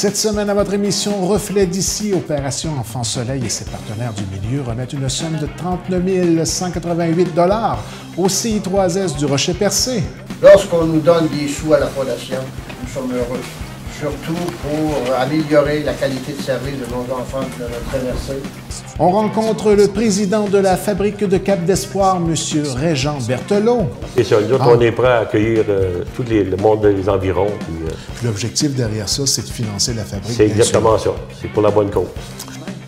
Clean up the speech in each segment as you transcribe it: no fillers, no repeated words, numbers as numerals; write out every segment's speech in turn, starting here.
Cette semaine, à votre émission Reflet d'ici, Opération Enfant Soleil et ses partenaires du milieu remettent une somme de 39 188 $ au CI3S du Rocher-Percé. Lorsqu'on nous donne des sous à la Fondation, nous sommes heureux, surtout pour améliorer la qualité de service de nos enfants de notre MRC. On rencontre le président de la fabrique de Cap d'Espoir, M. Régent Berthelot. Et ça, nous autres, on est prêt à accueillir tout le monde des environs. L'objectif derrière ça, c'est de financer la fabrique. C'est exactement ça. C'est pour la bonne cause.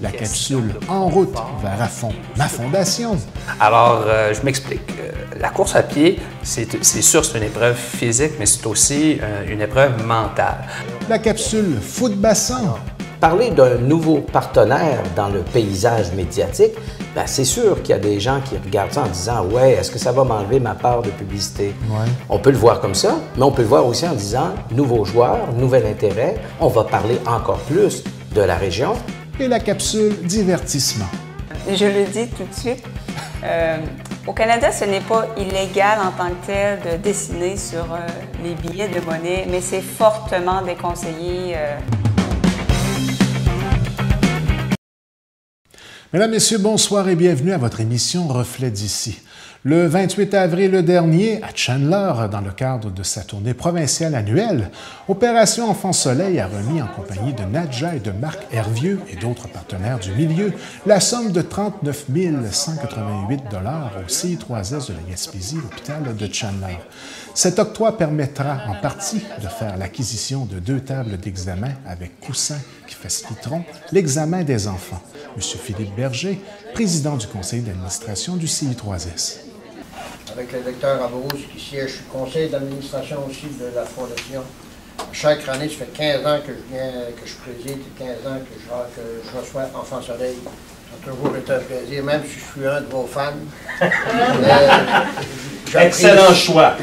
La capsule En route vers à fond, ma fondation. Alors, je m'explique. La course à pied, c'est sûr, c'est une épreuve physique, mais c'est aussi une épreuve mentale. La capsule Foot bassin. Parler d'un nouveau partenaire dans le paysage médiatique, bien, c'est sûr qu'il y a des gens qui regardent ça en disant « Ouais, est-ce que ça va m'enlever ma part de publicité? » On peut le voir comme ça, mais on peut le voir aussi en disant « Nouveau joueur, nouvel intérêt, on va parler encore plus de la région. » Et la capsule Divertissement. Je le dis tout de suite, au Canada, ce n'est pas illégal en tant que tel de dessiner sur les billets de monnaie, mais c'est fortement déconseillé. Mesdames, Messieurs, bonsoir et bienvenue à votre émission Reflet d'ici. Le 28 avril dernier, à Chandler, dans le cadre de sa tournée provinciale annuelle, Opération Enfant Soleil a remis en compagnie de Nadja et de Marc Hervieux et d'autres partenaires du milieu la somme de 39 188 $ au CI3S de la Gaspésie, l'hôpital de Chandler. Cet octroi permettra en partie de faire l'acquisition de 2 tables d'examen avec coussins qui faciliteront l'examen des enfants. M. Philippe Berger, président du conseil d'administration du CI3S. Avec le docteur Ambrose qui siège sur le conseil d'administration aussi de la Fondation. Chaque année, ça fait 15 ans que je préside, 15 ans que je reçois Enfant Soleil. Ça a toujours été un plaisir, même si je suis un de vos fans. Excellent choix.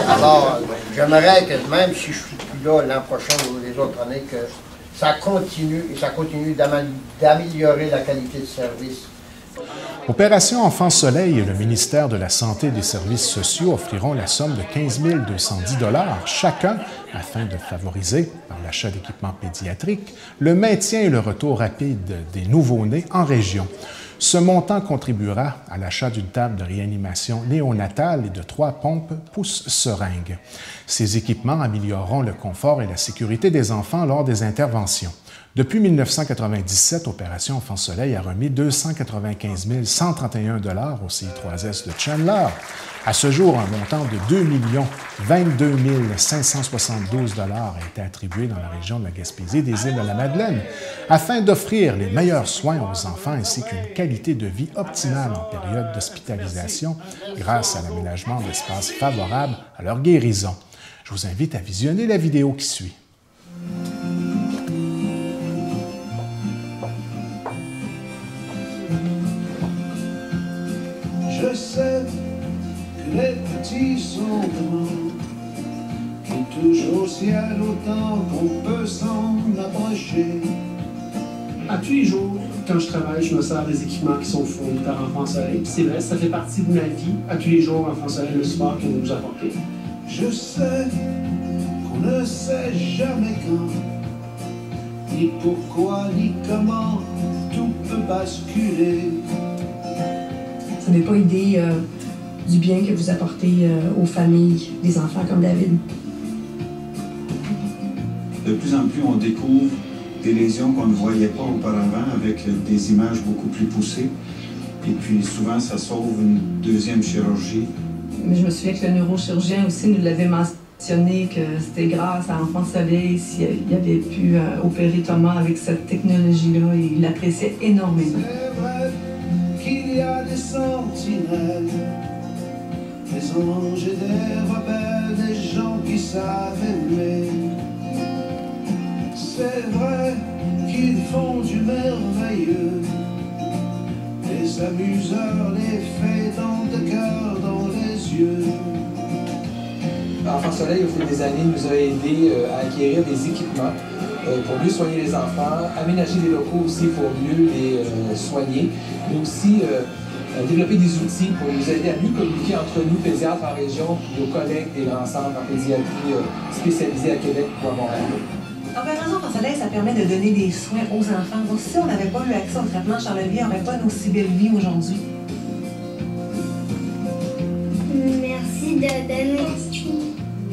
Alors, j'aimerais que même si je ne suis plus là l'an prochain ou les autres années, que ça continue et ça continue d'améliorer la qualité de service. Opération Enfant Soleil et le ministère de la Santé et des Services sociaux offriront la somme de 15 210 $ chacun afin de favoriser, par l'achat d'équipements pédiatriques, le maintien et le retour rapide des nouveau-nés en région. Ce montant contribuera à l'achat d'une table de réanimation néonatale et de 3 pompes pousse-seringues. Ces équipements amélioreront le confort et la sécurité des enfants lors des interventions. Depuis 1997, Opération Enfant Soleil a remis 295 131 $ au CI3S de Chandler. À ce jour, un montant de 2 022 572 $ a été attribué dans la région de la Gaspésie et des îles de la Madeleine afin d'offrir les meilleurs soins aux enfants ainsi qu'une qualité de vie optimale en période d'hospitalisation grâce à l'aménagement d'espaces favorables à leur guérison. Je vous invite à visionner la vidéo qui suit. Je sais que les petits sont grands, qu'ils touchent au ciel autant qu'on peut s'en approcher. À tous les jours, quand je travaille, je me sers des équipements qui sont fournis par Enfant Soleil. C'est vrai, ça fait partie de ma vie. À tous les jours, Enfant Soleil, le support que vous nous apportez. Je sais qu'on ne sait jamais quand, ni pourquoi, ni comment, tout peut basculer. Vous n'avez pas idée du bien que vous apportez aux familles des enfants comme David. De plus en plus, on découvre des lésions qu'on ne voyait pas auparavant avec des images beaucoup plus poussées. Et puis souvent, ça sauve une deuxième chirurgie. Mais je me souviens que le neurochirurgien aussi nous l'avait mentionné que c'était grâce à Enfant Soleil s'il avait pu opérer Thomas avec cette technologie-là et il l'appréciait énormément. C'est vrai qu'il y a des sentinelles, des anges et des rebelles, des gens qui savent aimer. C'est vrai qu'ils font du merveilleux, les amuseurs, les faitants de cœur dans les yeux. Enfant Soleil, au fil des années, nous a aidé à acquérir des équipements pour mieux soigner les enfants, aménager les locaux aussi pour mieux les soigner, mais aussi développer des outils pour nous aider à mieux communiquer entre nous, pédiatres en région, nos collègues des grands centres en pédiatrie spécialisés à Québec ou à Montréal. Opération Enfant Soleil, ça permet de donner des soins aux enfants. Donc, si on n'avait pas eu accès au traitement Charleville, on n'aurait pas une aussi belle vie aujourd'hui. Merci de donner.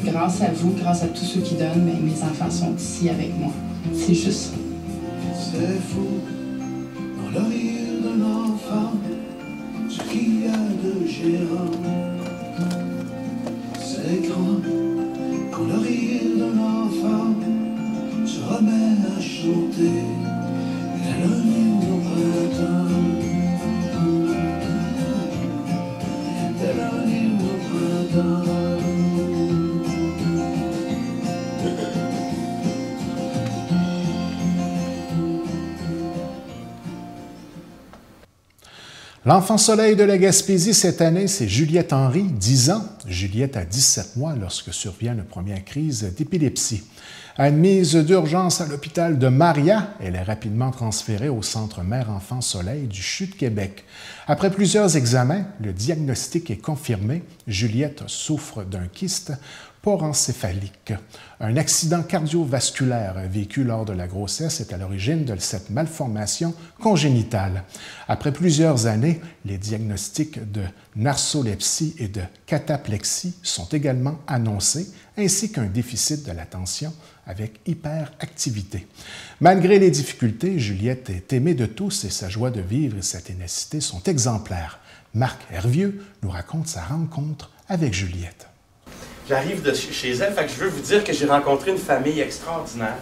Grâce à vous, grâce à tous ceux qui donnent, mais mes enfants sont ici avec moi. C'est juste ça. C'est fou, dans le rire d'un enfant, ce qu'il y a de gérant. C'est grand, quand le rire d'un enfant se remet à chanter, tel un hymne au printemps. Tel un hymne au printemps. L'enfant soleil de la Gaspésie cette année, c'est Juliette Henry, 10 ans. Juliette a 17 mois lorsque survient une première crise d'épilepsie. Admise d'urgence à l'hôpital de Maria, elle est rapidement transférée au centre Mère-Enfant Soleil du CHU de Québec. Après plusieurs examens, le diagnostic est confirmé. Juliette souffre d'un kyste porencéphalique. Un accident cardiovasculaire vécu lors de la grossesse est à l'origine de cette malformation congénitale. Après plusieurs années, les diagnostics de narcolepsie et de cataplexie sont également annoncés, ainsi qu'un déficit de l'attention avec hyperactivité. Malgré les difficultés, Juliette est aimée de tous et sa joie de vivre et sa ténacité sont exemplaires. Marc Hervieux nous raconte sa rencontre avec Juliette. J'arrive de chez elle, fait que je veux vous dire que j'ai rencontré une famille extraordinaire,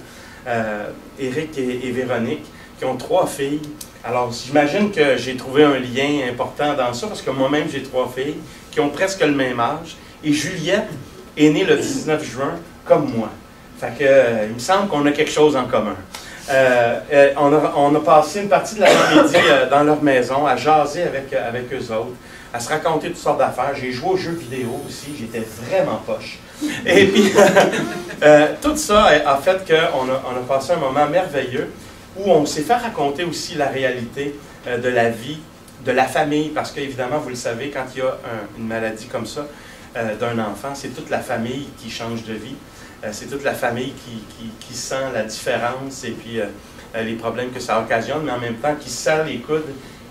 Éric et Véronique, qui ont 3 filles. Alors, j'imagine que j'ai trouvé un lien important dans ça, parce que moi-même, j'ai 3 filles qui ont presque le même âge. Et Juliette est née le 19 juin, comme moi. Fait que, il me semble qu'on a quelque chose en commun. On a passé une partie de l'avant-midi dans leur maison, à jaser avec eux autres, à se raconter toutes sortes d'affaires. J'ai joué aux jeux vidéo aussi, j'étais vraiment poche. Et puis, tout ça a fait qu'on a passé un moment merveilleux où on s'est fait raconter aussi la réalité de la vie, de la famille, parce qu'évidemment, vous le savez, quand il y a une maladie comme ça d'un enfant, c'est toute la famille qui change de vie. C'est toute la famille qui sent la différence et puis les problèmes que ça occasionne, mais en même temps qui serre les coudes,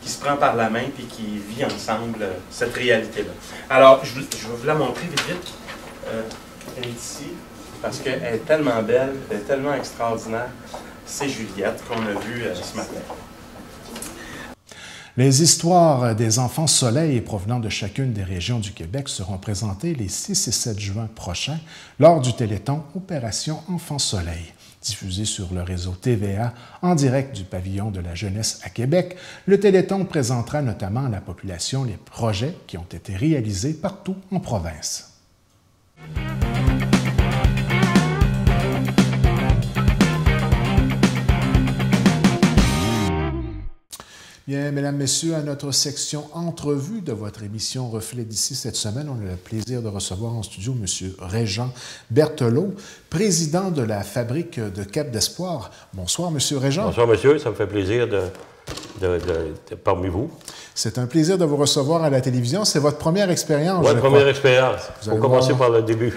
qui se prend par la main et qui vit ensemble cette réalité-là. Alors, je vais vous la montrer vite vite. Elle est ici, parce qu'elle est tellement belle, elle est tellement extraordinaire. C'est Juliette qu'on a vue ce matin. Les histoires des enfants soleil provenant de chacune des régions du Québec seront présentées les 6 et 7 juin prochains lors du Téléthon Opération Enfant Soleil. Diffusé sur le réseau TVA en direct du pavillon de la jeunesse à Québec, le Téléthon présentera notamment à la population les projets qui ont été réalisés partout en province. Bien, mesdames, messieurs, à notre section entrevue de votre émission Reflet d'ici cette semaine, on a le plaisir de recevoir en studio M. Régent Berthelot, président de la fabrique de Cap d'Espoir. Bonsoir, M. Régent. Bonsoir, monsieur. Ça me fait plaisir parmi vous. C'est un plaisir de vous recevoir à la télévision. C'est votre première expérience, Oui, première expérience. On va commencer par le début.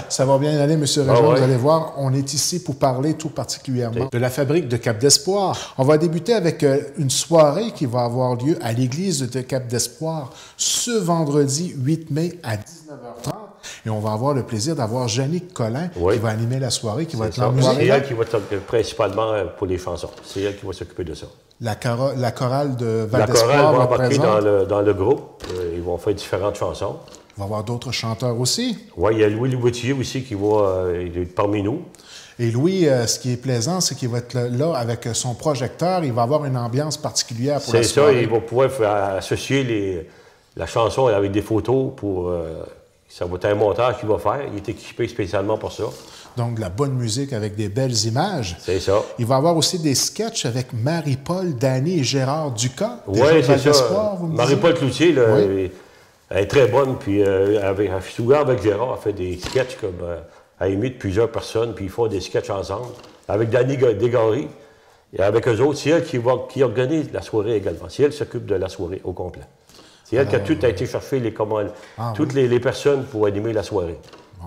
Ça va bien aller, M. Régent. Vous allez voir, on est ici pour parler tout particulièrement de la fabrique de Cap d'Espoir. On va débuter avec une soirée qui va avoir lieu à l'église de Cap d'Espoir ce vendredi 8 mai à 19h30. Et on va avoir le plaisir d'avoir Jannick Collin qui va animer la soirée, qui va être l'emmener. C'est elle qui va s'occuper principalement pour les chansons. C'est elle qui va s'occuper de ça. La chorale de Val d'Espoir va être présente dans le groupe. Ils vont faire différentes chansons. Il va y avoir d'autres chanteurs aussi. Oui, il y a Louis Loubetier aussi qui va être parmi nous. Et Louis, ce qui est plaisant, c'est qu'il va être là avec son projecteur. Il va avoir une ambiance particulière pour la soirée. C'est ça, il va pouvoir associer la chanson avec des photos pour... ça va être un montage qu'il va faire. Il est équipé spécialement pour ça. Donc, de la bonne musique avec des belles images. C'est ça. Il va y avoir aussi des sketchs avec Marie-Paul, Danny et Gérard Ducas. Oui, c'est ça. Marie-Paul Cloutier, là, elle est très bonne. Puis, souvent avec Gérard, elle fait des sketchs comme... elle imite plusieurs personnes, puis ils font des sketchs ensemble. Avec Danny Desgaris et avec eux autres, c'est elle qui organise la soirée également. C'est elle qui s'occupe de la soirée au complet. C'est elle qui a tout été chercher toutes les personnes pour animer la soirée.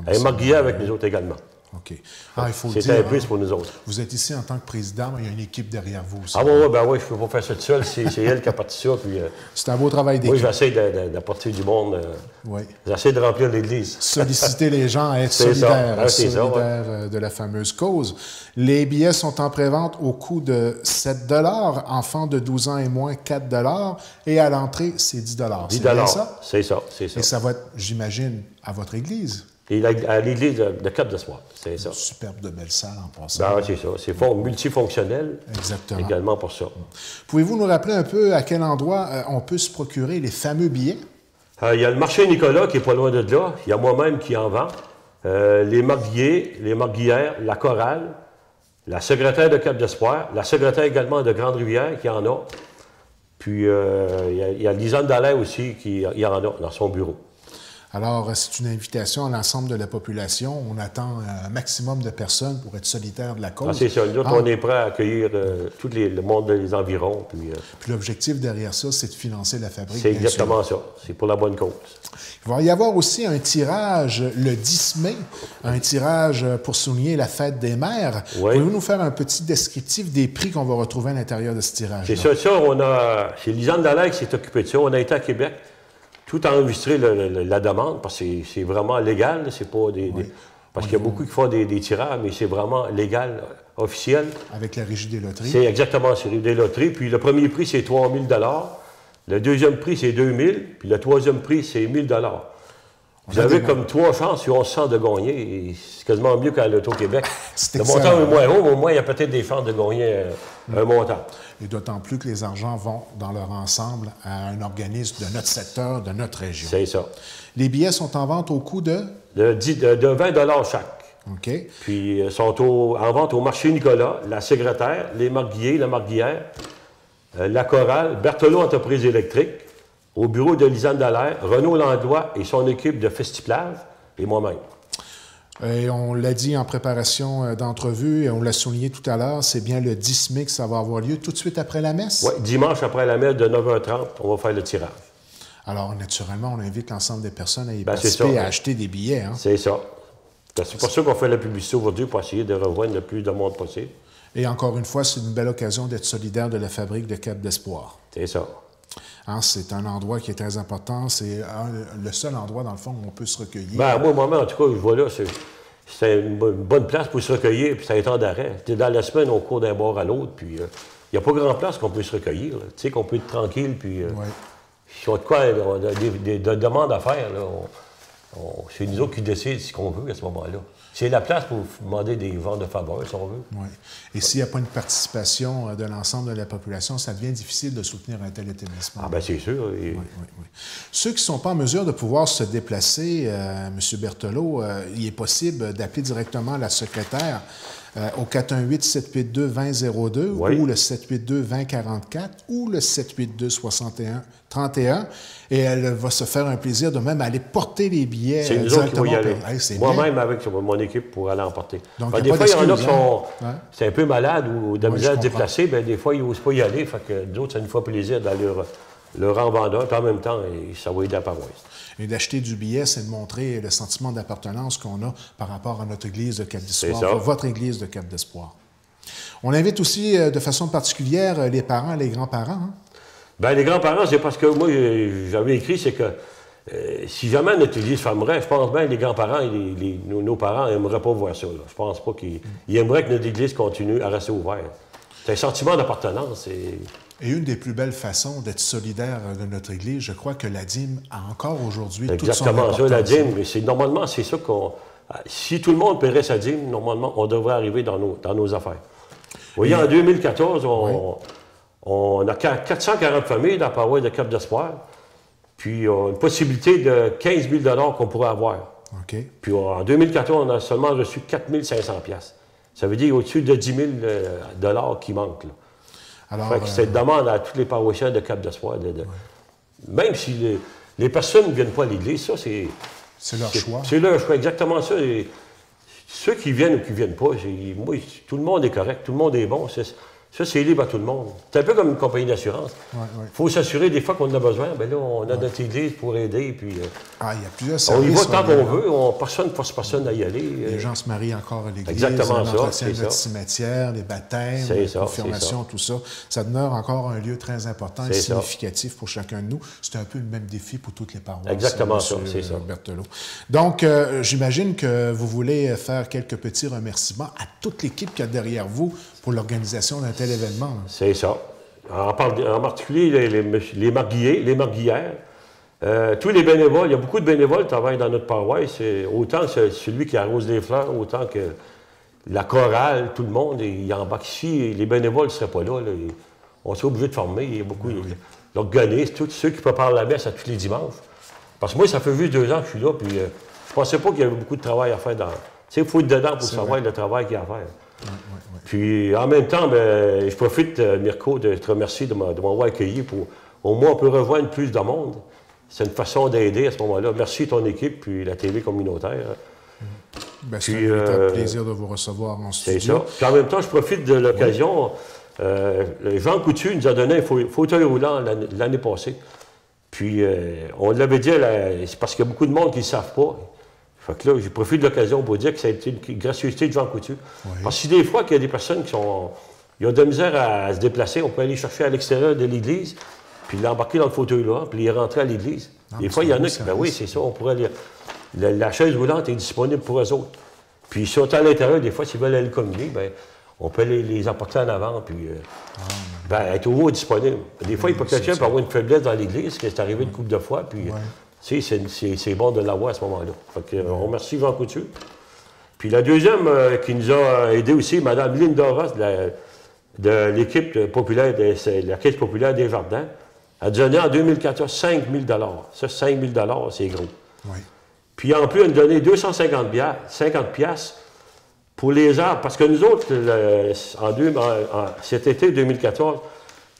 Elle est mariée avec nous autres également. OK. Ah, il faut le c'est dire. un plus pour nous autres. Vous êtes ici en tant que président, mais il y a une équipe derrière vous aussi. Ah oui, ben oui, je ne peux pas faire ça tout seul. C'est elle qui a parti ça. C'est un beau travail d'équipe. Oui, j'essaie d'apporter du monde. Oui. J'essaie de remplir l'Église. Solliciter les gens à être solidaires de la fameuse cause. Les billets sont en prévente au coût de 7 $, enfants de 12 ans et moins 4 $, et à l'entrée, c'est 10 $. 10 C'est bien ça? C'est ça, c'est ça. Et ça va être, j'imagine, à votre église? Et à l'église de Cap-d'Espoir, c'est ça. Superbe de belle salle en passant. Ben, c'est ça. C'est multifonctionnel. Exactement. Également pour ça. Pouvez-vous nous rappeler un peu à quel endroit on peut se procurer les fameux billets? Il y a le marché Nicolas qui n'est pas loin de là. Il y a moi-même qui en vend. Les marguilliers, les marguillières, la chorale, la secrétaire de Cap-d'Espoir, la secrétaire également de Grande-Rivière qui en a. Puis il y a Lisanne Dallaire aussi qui en a dans son bureau. Alors, c'est une invitation à l'ensemble de la population. On attend un maximum de personnes pour être solidaires de la cause. Ah, c'est ça. Nous, on est prêt à accueillir tout le monde des environs. Puis l'objectif derrière ça, c'est de financer la fabrique. C'est exactement ça. C'est pour la bonne cause. Il va y avoir aussi un tirage le 10 mai, un tirage pour souligner la fête des mères. Oui. Pouvez-vous nous faire un petit descriptif des prix qu'on va retrouver à l'intérieur de ce tirage? C'est ça. C'est Lisanne Dallaire qui s'est occupée de ça. On a été à Québec. Tout enregistré la demande, parce que c'est vraiment légal, c'est pas parce qu'il y a beaucoup qui font des tirages, mais c'est vraiment légal, officiel. Avec la Régie des loteries. C'est exactement, c'est la Régie des loteries. Puis le premier prix, c'est 3 000 $. Le deuxième prix, c'est 2 000 $. Puis le troisième prix, c'est 1 000 $. Vous avez comme 3 chances sur 1100 de gagner. C'est quasiment mieux qu'à l'Auto-Québec. Le montant est moins haut, mais au moins, il y a peut-être des chances de gagner un montant. Et d'autant plus que les argents vont dans leur ensemble à un organisme de notre secteur, de notre région. C'est ça. Les billets sont en vente au coût de 20 $ chaque. OK. Puis sont en vente au marché Nicolas, la secrétaire, les marguilliers, la marguillière, la chorale, Berthelot Entreprise électrique, au bureau de Lisanne Dallaire, Renaud Langlois et son équipe de Festiplage, et moi-même. Et on l'a dit en préparation d'entrevue, et on l'a souligné tout à l'heure, c'est bien le 10 mai que ça va avoir lieu, tout de suite après la messe? Oui, dimanche après la messe de 9h30, on va faire le tirage. Alors, naturellement, on invite l'ensemble des personnes à y participer, à acheter des billets. Hein? C'est ça. C'est pour ça qu'on fait la publicité aujourd'hui, pour essayer de rejoindre le plus de monde possible. Et encore une fois, c'est une belle occasion d'être solidaire de la fabrique de Cap-d'Espoir. C'est ça. Hein, c'est un endroit qui est très important. C'est le seul endroit, dans le fond, où on peut se recueillir. Ben, moi, en tout cas, je vois là, c'est une bonne place pour se recueillir, puis c'est un temps d'arrêt. Dans la semaine, on court d'un bord à l'autre, puis il n'y a pas grand place qu'on peut se recueillir. Tu sais, qu'on peut être tranquille, puis si on a de quoi, des demandes à faire, c'est nous autres qui décident ce qu'on veut à ce moment-là. C'est la place pour demander des ventes de faveurs, si on veut. Oui. Et s'il n'y a pas une participation de l'ensemble de la population, ça devient difficile de soutenir un tel établissement. Ah, bien, c'est sûr. Et... Oui. Ceux qui ne sont pas en mesure de pouvoir se déplacer, M. Berthelot, il est possible d'appeler directement la secrétaire au 418-782-2002 ou le 782-2044 ou le 782-61-31 et elle va se faire un plaisir de même aller porter les billets directement. C'est nous autres qui vont y aller. Moi-même avec mon équipe pour aller en porter. Donc, des fois, il y en a qui sont c'est un peu malades ou de misère à se déplacer, bien, des fois, ils n'osent pas y aller. Fait que d'autres, ça nous fait plaisir d'aller leur en vendre un, puis en même temps, ça va aider la paroisse. Et d'acheter du billet, c'est de montrer le sentiment d'appartenance qu'on a par rapport à notre église de Cap-d'Espoir, votre église de Cap-d'Espoir. On invite aussi de façon particulière les parents et les grands-parents. Hein? Bien, les grands-parents, c'est parce que moi, j'avais écrit, c'est que si jamais notre église fermerait, je pense bien que les grands-parents et nos parents n'aimeraient pas voir ça. Là. Je pense pas qu'ils aimeraient que notre église continue à rester ouverte. C'est un sentiment d'appartenance. Et une des plus belles façons d'être solidaire de notre Église, je crois que la dîme a encore aujourd'hui toute son importance. Exactement ça, la dîme. Normalement, c'est ça qu'on... Si tout le monde paierait sa dîme, normalement, on devrait arriver dans nos affaires. Vous voyez, en 2014, on a 440 familles dans la paroisse de Cap-d'Espoir, puis une possibilité de 15 000 $ qu'on pourrait avoir. Okay. Puis en 2014, on a seulement reçu 4 500 $. Ça veut dire au-dessus de 10 000 $ qui manquent. Là. Alors, cette demande à tous les paroissiens de Cap-d'Espoir. Même si les personnes ne viennent pas à l'Église, ça, c'est leur choix. C'est leur choix, exactement ça. Et ceux qui viennent ou qui ne viennent pas, moi, tout le monde est correct, tout le monde est bon. C'est Ça, c'est libre à tout le monde. C'est un peu comme une compagnie d'assurance. Il faut s'assurer des fois qu'on en a besoin. Bien là, on a notre église pour aider. Puis, il y a plusieurs services. On y va tant qu'on veut. Personne ne force personne à y aller. Les gens se marient encore à l'église. Exactement ça. L'entretien de notre cimetière, les baptêmes, les confirmations, tout ça. Ça demeure encore un lieu très important et significatif pour chacun de nous. C'est un peu le même défi pour toutes les paroisses. Exactement ça, c'est ça. Berthelot. Donc, j'imagine que vous voulez faire quelques petits remerciements à toute l'équipe qu'il y a derrière vous pour l'organisation d'un tel événement. C'est ça. En particulier, les marguillères. Tous les bénévoles, il y a beaucoup de bénévoles qui travaillent dans notre paroisse. Autant celui qui arrose les fleurs, autant que la chorale, tout le monde, il embarque ici. Les bénévoles ne seraient pas là. On serait obligé de former. Il y a beaucoup l'organisme, tous ceux qui préparent la messe à tous les dimanches. Parce que moi, ça fait juste 2 ans que je suis là, puis je ne pensais pas qu'il y avait beaucoup de travail à faire dans... Tu sais, il faut être dedans pour savoir le travail qu'il y a à faire. Puis, en même temps, je profite, Mirko, de te remercier de m'avoir accueilli pour... Au moins, on peut rejoindre plus de monde. C'est une façon d'aider à ce moment-là. Merci à ton équipe, puis la TV communautaire. C'est un plaisir de vous recevoir en studio. C'est ça. Puis en même temps, je profite de l'occasion. Jean Coutu nous a donné un fauteuil roulant l'année passée. Puis, on l'avait dit, c'est parce qu'il y a beaucoup de monde qui ne le savent pas. Fait que là, j'ai profité de l'occasion pour dire que ça a été une gracieuseté de Jean Coutu. Parce que des fois, qu'il y a des personnes qui ont de la misère à se déplacer, on peut aller chercher à l'extérieur de l'église, puis l'embarquer dans le fauteuil-là, puis les rentrer à l'église. Des fois, il y en a qui... Ben oui, c'est ça, on pourrait... La chaise roulante est disponible pour eux autres. Puis, si on est à l'intérieur, des fois, s'ils veulent aller communier, ben on peut les emporter en avant, puis être toujours disponible. Des fois, il peut quelqu'un peut avoir une faiblesse dans l'église, ce qui est arrivé une couple de fois, puis c'est bon de l'avoir à ce moment-là. Fait que, on remercie Jean Coutu. Puis la deuxième qui nous a aidé aussi, Mme Linda Ross, de l'équipe populaire, de la Caisse populaire des Jardins, a donné en 2014 5 000 $. Ça, 5 000 $, c'est gros. Puis en plus, elle nous a donné 250 piastres pour les arbres. Parce que nous autres, cet été 2014,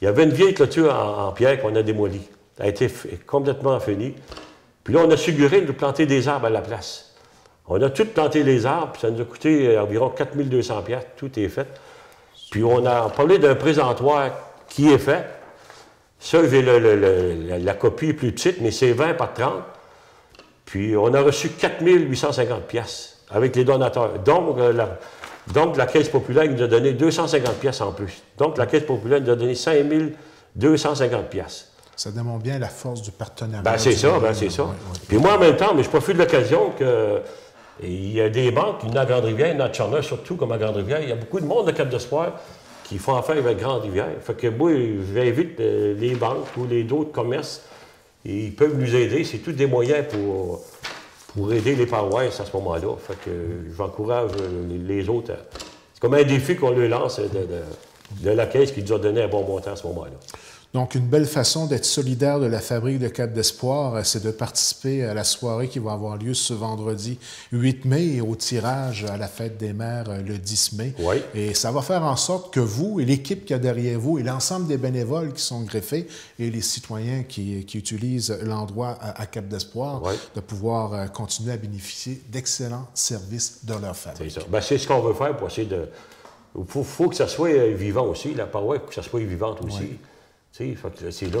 il y avait une vieille clôture en pierre qu'on a démolie. Elle a été complètement finie. Puis là, on a suggéré de planter des arbres à la place. On a tout planté les arbres, puis ça nous a coûté environ 4 200 piastres. Tout est fait. Puis on a parlé d'un présentoir qui est fait. Ça, j'ai la copie est plus petite, mais c'est 20 par 30. Puis on a reçu 4 850 piastres avec les donateurs. Donc, la Caisse populaire nous a donné 250 piastres en plus. Donc, la Caisse populaire nous a donné 5 250 piastres. Ça démontre bien la force du partenariat. C'est ça. Puis moi, en même temps, mais je profite de l'occasion que il y a des banques, une à Grande-Rivière, une à Tchernobyl, surtout comme à Grande-Rivière. Il y a beaucoup de monde de Cap d'Espoir qui font affaire avec Grande-Rivière. Fait que moi, j'invite les banques ou les d'autres commerces, ils peuvent nous aider. C'est tous des moyens pour aider les paroisses à ce moment-là. Fait que j'encourage les autres. C'est comme un défi qu'on leur lance de la Caisse qui nous a donné un bon montant à ce moment-là. Donc, une belle façon d'être solidaire de la Fabrique de Cap d'Espoir, c'est de participer à la soirée qui va avoir lieu ce vendredi 8 mai et au tirage à la Fête des Mères le 10 mai. Et ça va faire en sorte que vous et l'équipe qu'il y a derrière vous et l'ensemble des bénévoles qui sont greffés et les citoyens qui utilisent l'endroit à Cap d'Espoir, de pouvoir continuer à bénéficier d'excellents services de leur fabrique. C'est ça. C'est ce qu'on veut faire pour essayer de... Il faut que ça soit vivant aussi, la paroisse, pour que ça soit vivante aussi. C'est là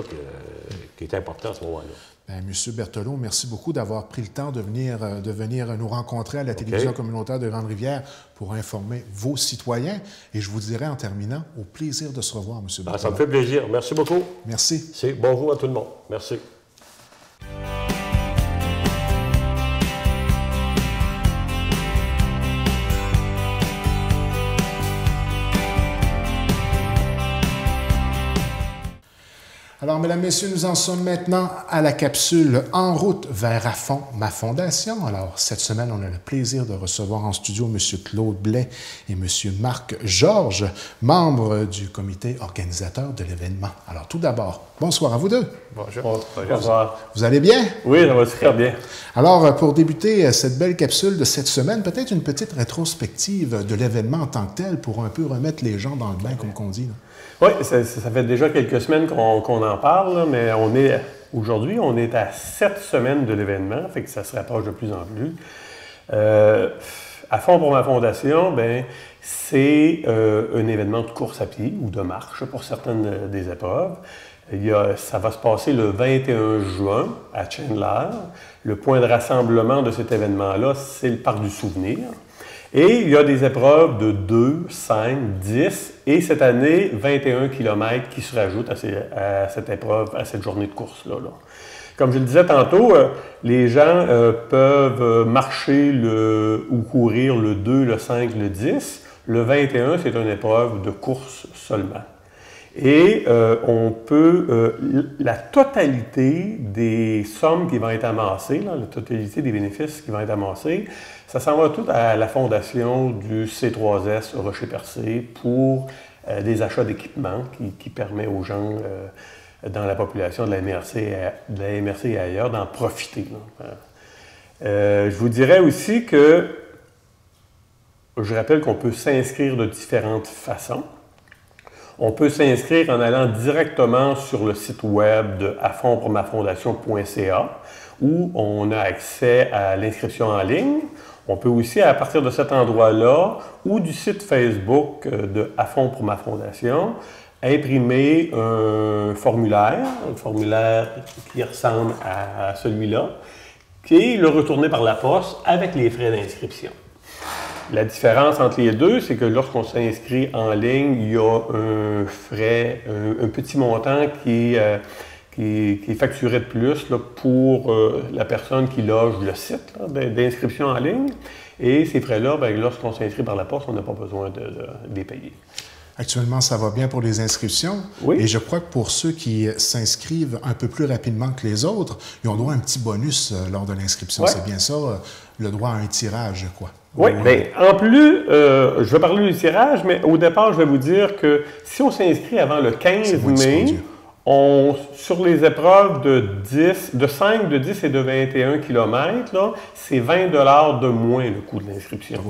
qui est important à ce moment-là. Monsieur Berthelot, merci beaucoup d'avoir pris le temps de venir nous rencontrer à la télévision communautaire de Grande-Rivière pour informer vos citoyens. Et je vous dirai en terminant, au plaisir de se revoir, Monsieur Berthelot. Ça me fait plaisir. Merci beaucoup. Merci. Bonjour à tout le monde. Merci. Alors, mesdames, messieurs, nous en sommes maintenant à la capsule En route vers à fond ma fondation. Alors, cette semaine, on a le plaisir de recevoir en studio M. Claude Blais et M. Marc Georges, membres du comité organisateur de l'événement. Alors, tout d'abord, bonsoir à vous deux. Bonjour. Bonsoir. Vous allez bien? Oui, ça va très bien. Alors, pour débuter cette belle capsule de cette semaine, peut-être une petite rétrospective de l'événement en tant que tel pour un peu remettre les gens dans le bain, comme qu'on dit. Là. Oui, ça fait déjà quelques semaines qu'on en parle, là, mais aujourd'hui, on est à 7 semaines de l'événement, fait que ça se rapproche de plus en plus. À fond pour ma fondation, ben, c'est un événement de course à pied ou de marche pour certaines des épreuves. Ça va se passer le 21 juin à Chandler. Le point de rassemblement de cet événement-là, c'est le Parc du Souvenir. Et il y a des épreuves de 2, 5, 10 et cette année, 21 km qui se rajoutent à cette épreuve, à cette journée de course-là. Comme je le disais tantôt, les gens peuvent marcher ou courir le 2, le 5, le 10. Le 21, c'est une épreuve de course seulement. Et on peut, la totalité des sommes qui vont être amassées, la totalité des bénéfices qui vont être amassés, ça s'en va tout à la fondation du C3S Rocher-Percé pour des achats d'équipements qui permet aux gens dans la population de la MRC et ailleurs d'en profiter. Je vous dirais aussi que, je rappelle qu'on peut s'inscrire de différentes façons. On peut s'inscrire en allant directement sur le site web de afondpourmafondation.ca où on a accès à l'inscription en ligne. On peut aussi, à partir de cet endroit-là ou du site Facebook de À fond pour ma fondation, imprimer un formulaire qui ressemble à celui-là, et le retourner par la poste avec les frais d'inscription. La différence entre les deux, c'est que lorsqu'on s'inscrit en ligne, il y a un frais, un petit montant qui est facturé de plus là, pour la personne qui loge le site d'inscription en ligne. Et ces frais-là, lorsqu'on s'inscrit par la poste, on n'a pas besoin de les payer. Actuellement, ça va bien pour les inscriptions. Oui. Et je crois que pour ceux qui s'inscrivent un peu plus rapidement que les autres, ils ont droit à un petit bonus lors de l'inscription. Ouais. C'est bien ça, le droit à un tirage, quoi. Oui, bien, en plus, je vais parler du tirage, mais au départ, je vais vous dire que si on s'inscrit avant le 15 mai, sur les épreuves de 5, de 10 et de 21 km, c'est 20 $ de moins le coût de l'inscription.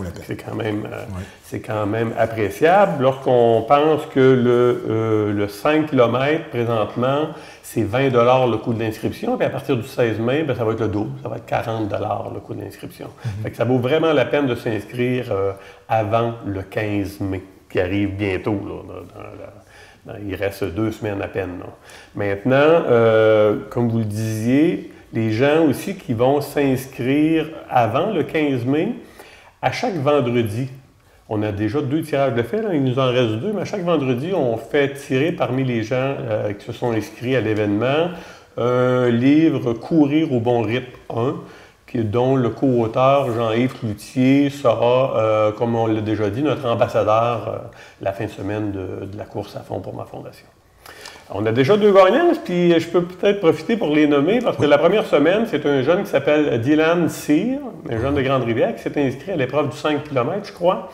C'est quand même appréciable. Lorsqu'on pense que le 5 km, présentement, c'est 20 $ le coût de l'inscription, puis à partir du 16 mai, ça va être le double, ça va être 40 $ le coût de l'inscription. Fait que ça vaut vraiment la peine de s'inscrire avant le 15 mai, qui arrive bientôt, il reste 2 semaines à peine. Maintenant, comme vous le disiez, les gens aussi qui vont s'inscrire avant le 15 mai, à chaque vendredi, on a déjà 2 tirages de fait, il nous en reste 2, mais à chaque vendredi, on fait tirer parmi les gens qui se sont inscrits à l'événement un livre « Courir au bon rythme 1 », dont le co-auteur Jean-Yves Cloutier sera, comme on l'a déjà dit, notre ambassadeur la fin de semaine de la course à fond pour ma fondation. On a déjà 2 gagnants, puis je peux peut-être profiter pour les nommer, parce que la première semaine, c'est un jeune qui s'appelle Dylan Cyr, un jeune de Grande-Rivière, qui s'est inscrit à l'épreuve du 5 km, je crois.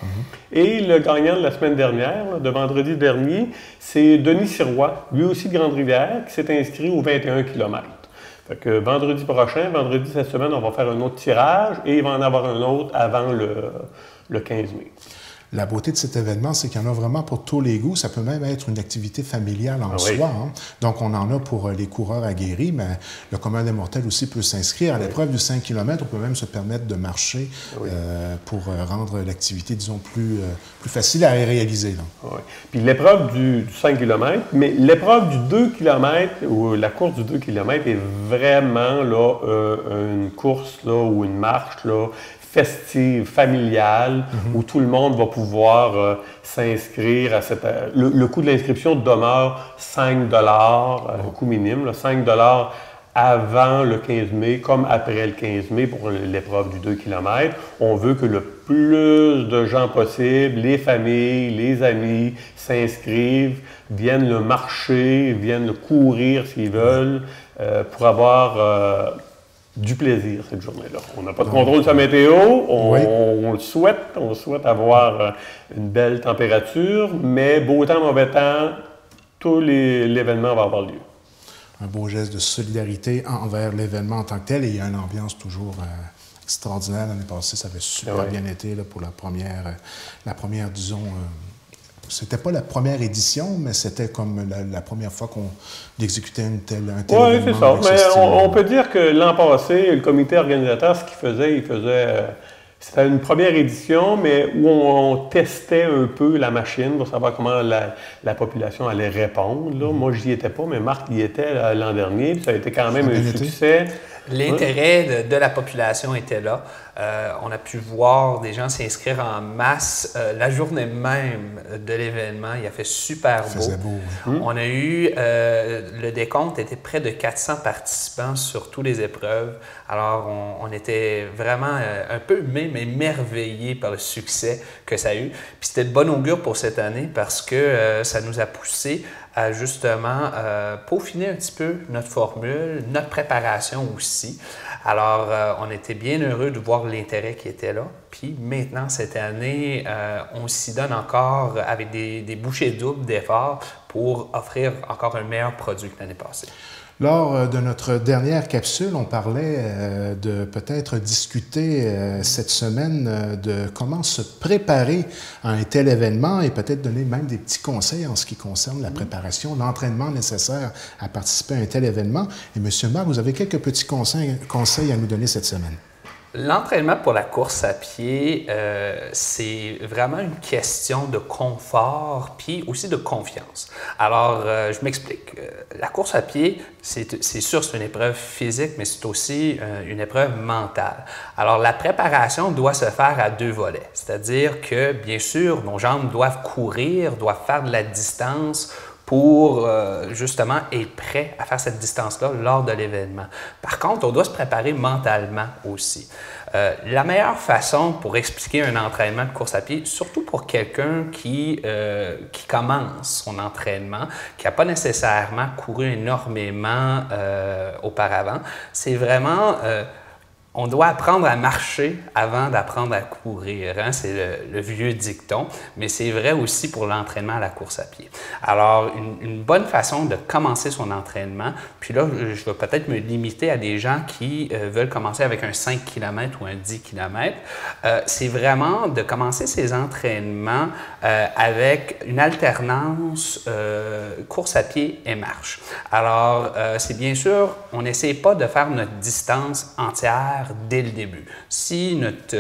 Et le gagnant de la semaine dernière, de vendredi dernier, c'est Denis Sirois, lui aussi de Grande-Rivière, qui s'est inscrit au 21 km. Fait que vendredi prochain, vendredi cette semaine, on va faire un autre tirage et il va en avoir un autre avant le 15 mai. La beauté de cet événement, c'est qu'il y en a vraiment pour tous les goûts. Ça peut même être une activité familiale en soi. Hein. Donc, on en a pour les coureurs aguerris, mais le commun des mortels aussi peut s'inscrire. À l'épreuve du 5 km, on peut même se permettre de marcher pour rendre l'activité, disons, plus facile à réaliser. Là. Oui. Puis l'épreuve du 5 km, mais l'épreuve du 2 km, ou la course du 2 km est vraiment là, une course là, ou une marche là, festive, familiale, où tout le monde va pouvoir s'inscrire à cette... Le coût de l'inscription demeure 5 $, au coût minime, là, 5 $ avant le 15 mai, comme après le 15 mai pour l'épreuve du 2 km. On veut que le plus de gens possible, les familles, les amis, s'inscrivent, viennent le marcher, viennent le courir s'ils veulent, pour avoir... du plaisir cette journée-là. On n'a pas de contrôle sur la météo, on le souhaite, on souhaite avoir une belle température, mais beau temps, mauvais temps, tout l'événement va avoir lieu. Un beau geste de solidarité envers l'événement en tant que tel, et il y a une ambiance toujours extraordinaire. L'année passée, ça avait super bien été là, pour la première, disons... C'était pas la première édition, mais c'était comme la première fois qu'on exécutait un tel événement. Oui, c'est ça. Mais on peut dire que l'an passé, le comité organisateur, ce qu'il faisait, C'était une première édition, mais où on testait un peu la machine pour savoir comment la population allait répondre. Là. Moi, je n'y étais pas, mais Marc y était l'an dernier. Puis ça a été quand même un succès. L'intérêt de la population était là. On a pu voir des gens s'inscrire en masse. La journée même de l'événement, il a fait super beau. On a eu, le décompte était près de 400 participants sur toutes les épreuves. Alors, on était vraiment un peu mais émerveillés par le succès que ça a eu. Puis c'était de bon augure pour cette année parce que ça nous a poussé à justement peaufiner un petit peu notre formule, notre préparation aussi. Alors, on était bien heureux de voir l'intérêt qui était là. Puis maintenant, cette année, on s'y donne encore avec des bouchées doubles d'efforts pour offrir encore un meilleur produit que l'année passée. Lors de notre dernière capsule, on parlait de peut-être discuter cette semaine de comment se préparer à un tel événement et peut-être donner même des petits conseils en ce qui concerne la préparation, l'entraînement nécessaire à participer à un tel événement. Et M. Marc, vous avez quelques petits conseils à nous donner cette semaine. L'entraînement pour la course à pied, c'est vraiment une question de confort puis aussi de confiance. Alors, je m'explique. La course à pied, c'est sûr, c'est une épreuve physique, mais c'est aussi une épreuve mentale. Alors, la préparation doit se faire à deux volets. C'est-à-dire que, bien sûr, nos jambes doivent courir, doivent faire de la distance pour justement être prêt à faire cette distance-là lors de l'événement. Par contre, on doit se préparer mentalement aussi. La meilleure façon pour expliquer un entraînement de course à pied, surtout pour quelqu'un qui commence son entraînement, qui n'a pas nécessairement couru énormément auparavant, c'est vraiment... on doit apprendre à marcher avant d'apprendre à courir. Hein? C'est le vieux dicton, mais c'est vrai aussi pour l'entraînement à la course à pied. Alors, une bonne façon de commencer son entraînement, puis là, je vais peut-être me limiter à des gens qui veulent commencer avec un 5 km ou un 10 km, c'est vraiment de commencer ses entraînements avec une alternance course à pied et marche. Alors, c'est bien sûr, on n'essaie pas de faire notre distance entière dès le début. Si notre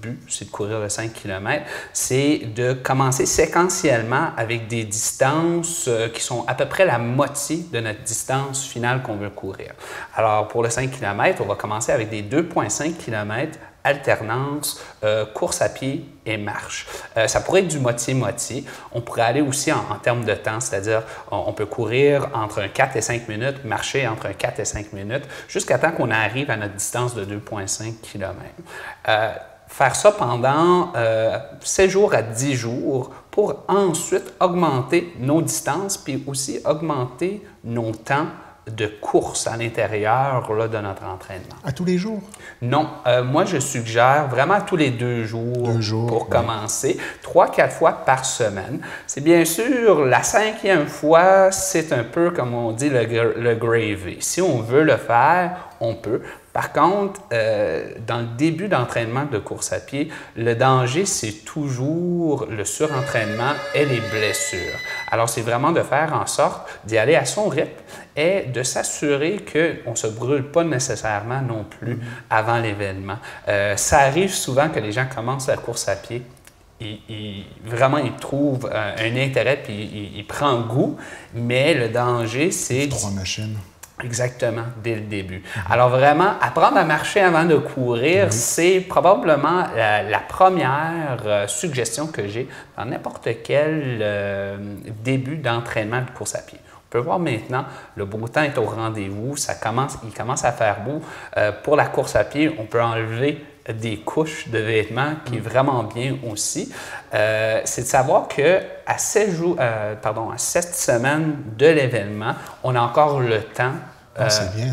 but, c'est de courir le 5 km, c'est de commencer séquentiellement avec des distances qui sont à peu près la moitié de notre distance finale qu'on veut courir. Alors, pour le 5 km, on va commencer avec des 2,5 km alternance, course à pied et marche. Ça pourrait être du moitié-moitié. On pourrait aller aussi en termes de temps, c'est-à-dire on peut courir entre 4 et 5 minutes, marcher entre 4 et 5 minutes, jusqu'à temps qu'on arrive à notre distance de 2,5 km. Faire ça pendant 7 jours à 10 jours pour ensuite augmenter nos distances, puis aussi augmenter nos temps de course à l'intérieur de notre entraînement. À tous les jours? Non. Moi, je suggère vraiment tous les 2 jours pour commencer, 3-4 fois par semaine. C'est bien sûr, la 5e fois, c'est un peu, comme on dit, le gravy. Si on veut le faire, on peut. Par contre, dans le début d'entraînement de course à pied, le danger, c'est toujours le surentraînement et les blessures. Alors, c'est vraiment de faire en sorte d'y aller à son rythme et de s'assurer qu'on ne se brûle pas nécessairement non plus avant l'événement. Ça arrive souvent que les gens commencent la course à pied. Vraiment, ils trouvent un intérêt puis ils prennent goût, mais le danger, c'est... 3 machines. Exactement, dès le début. Alors vraiment, apprendre à marcher avant de courir, c'est probablement la première suggestion que j'ai dans n'importe quel début d'entraînement de course à pied. On peut voir maintenant, le beau temps est au rendez-vous, il commence à faire beau. Pour la course à pied, on peut enlever des couches de vêtements qui est vraiment bien aussi. C'est de savoir qu'à 7 semaines de l'événement, on a encore le temps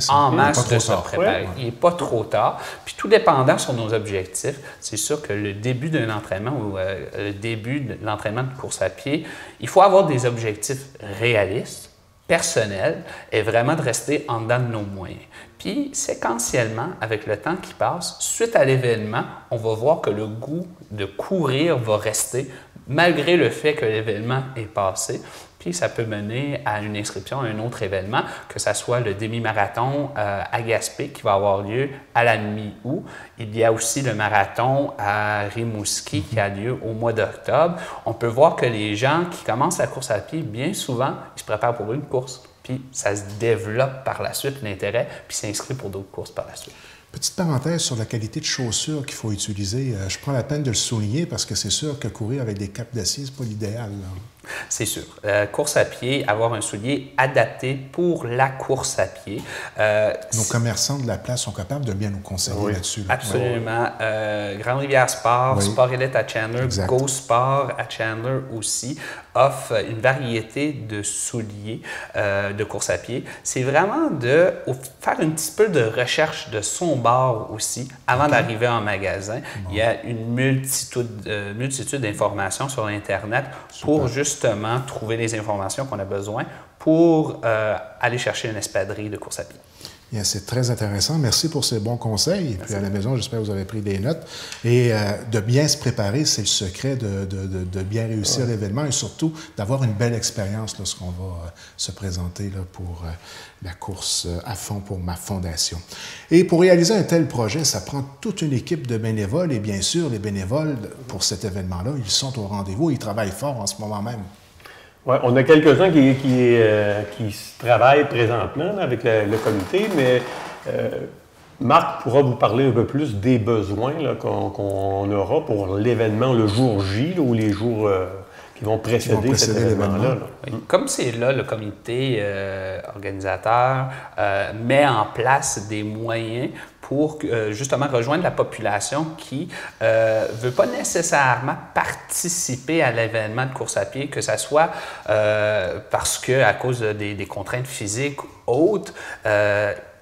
en masse de se préparer. Il n'est pas trop tard. Puis tout dépendant sur nos objectifs, c'est sûr que le début d'un entraînement ou le début de l'entraînement de course à pied, il faut avoir des objectifs réalistes, personnels, et vraiment de rester en dedans de nos moyens. Puis, séquentiellement, avec le temps qui passe, suite à l'événement, on va voir que le goût de courir va rester, malgré le fait que l'événement est passé. Puis, Puis ça peut mener à une inscription à un autre événement, que ce soit le demi-marathon à Gaspé qui va avoir lieu à la mi-août. Il y a aussi le marathon à Rimouski qui a lieu au mois d'octobre. On peut voir que les gens qui commencent la course à pied, bien souvent, ils se préparent pour une course. Puis ça se développe par la suite, l'intérêt, puis s'inscrit pour d'autres courses par la suite. Petite parenthèse sur la qualité de chaussures qu'il faut utiliser. Je prends la peine de le souligner parce que c'est sûr que courir avec des capes d'acier, ce n'est pas l'idéal. C'est sûr. Course à pied, avoir un soulier adapté pour la course à pied. Nos commerçants de la place sont capables de bien nous conseiller là-dessus. Là. Absolument. Grande Rivière Sport, Sport Elite à Chandler, exact. Go Sport à Chandler aussi offre une variété de souliers de course à pied. C'est vraiment de faire un petit peu de recherche de son bord aussi avant d'arriver en magasin. Bon. Il y a une multitude d'informations sur Internet pour justement trouver les informations qu'on a besoin pour aller chercher une espadrille de course à pied. Bien, c'est très intéressant. Merci pour ces bons conseils. Et puis à la maison, j'espère que vous avez pris des notes. Et de bien se préparer, c'est le secret de bien réussir l'événement et surtout d'avoir une belle expérience lorsqu'on va se présenter là, pour la course à fond pour ma fondation. Et pour réaliser un tel projet, ça prend toute une équipe de bénévoles. Et bien sûr, les bénévoles pour cet événement-là, ils sont au rendez-vous. Ils travaillent fort en ce moment même. Oui, on a quelques-uns qui travaillent présentement là, avec le comité, mais Marc pourra vous parler un peu plus des besoins qu'on aura pour l'événement le jour J là, ou les jours qui vont précéder cet événement-là. Oui. Comme c'est là, le comité organisateur met en place des moyens pour justement rejoindre la population qui ne veut pas nécessairement participer à l'événement de course à pied, que ce soit parce qu'à cause des contraintes physiques ou autres,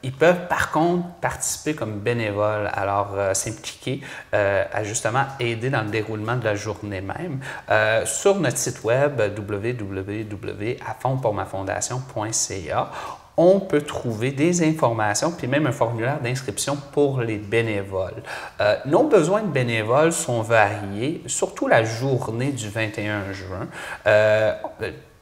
ils peuvent par contre participer comme bénévoles, alors s'impliquer à justement aider dans le déroulement de la journée même. Sur notre site web www.afondpourmafondation.ca, on peut trouver des informations, puis même un formulaire d'inscription pour les bénévoles. Nos besoins de bénévoles sont variés, surtout la journée du 21 juin.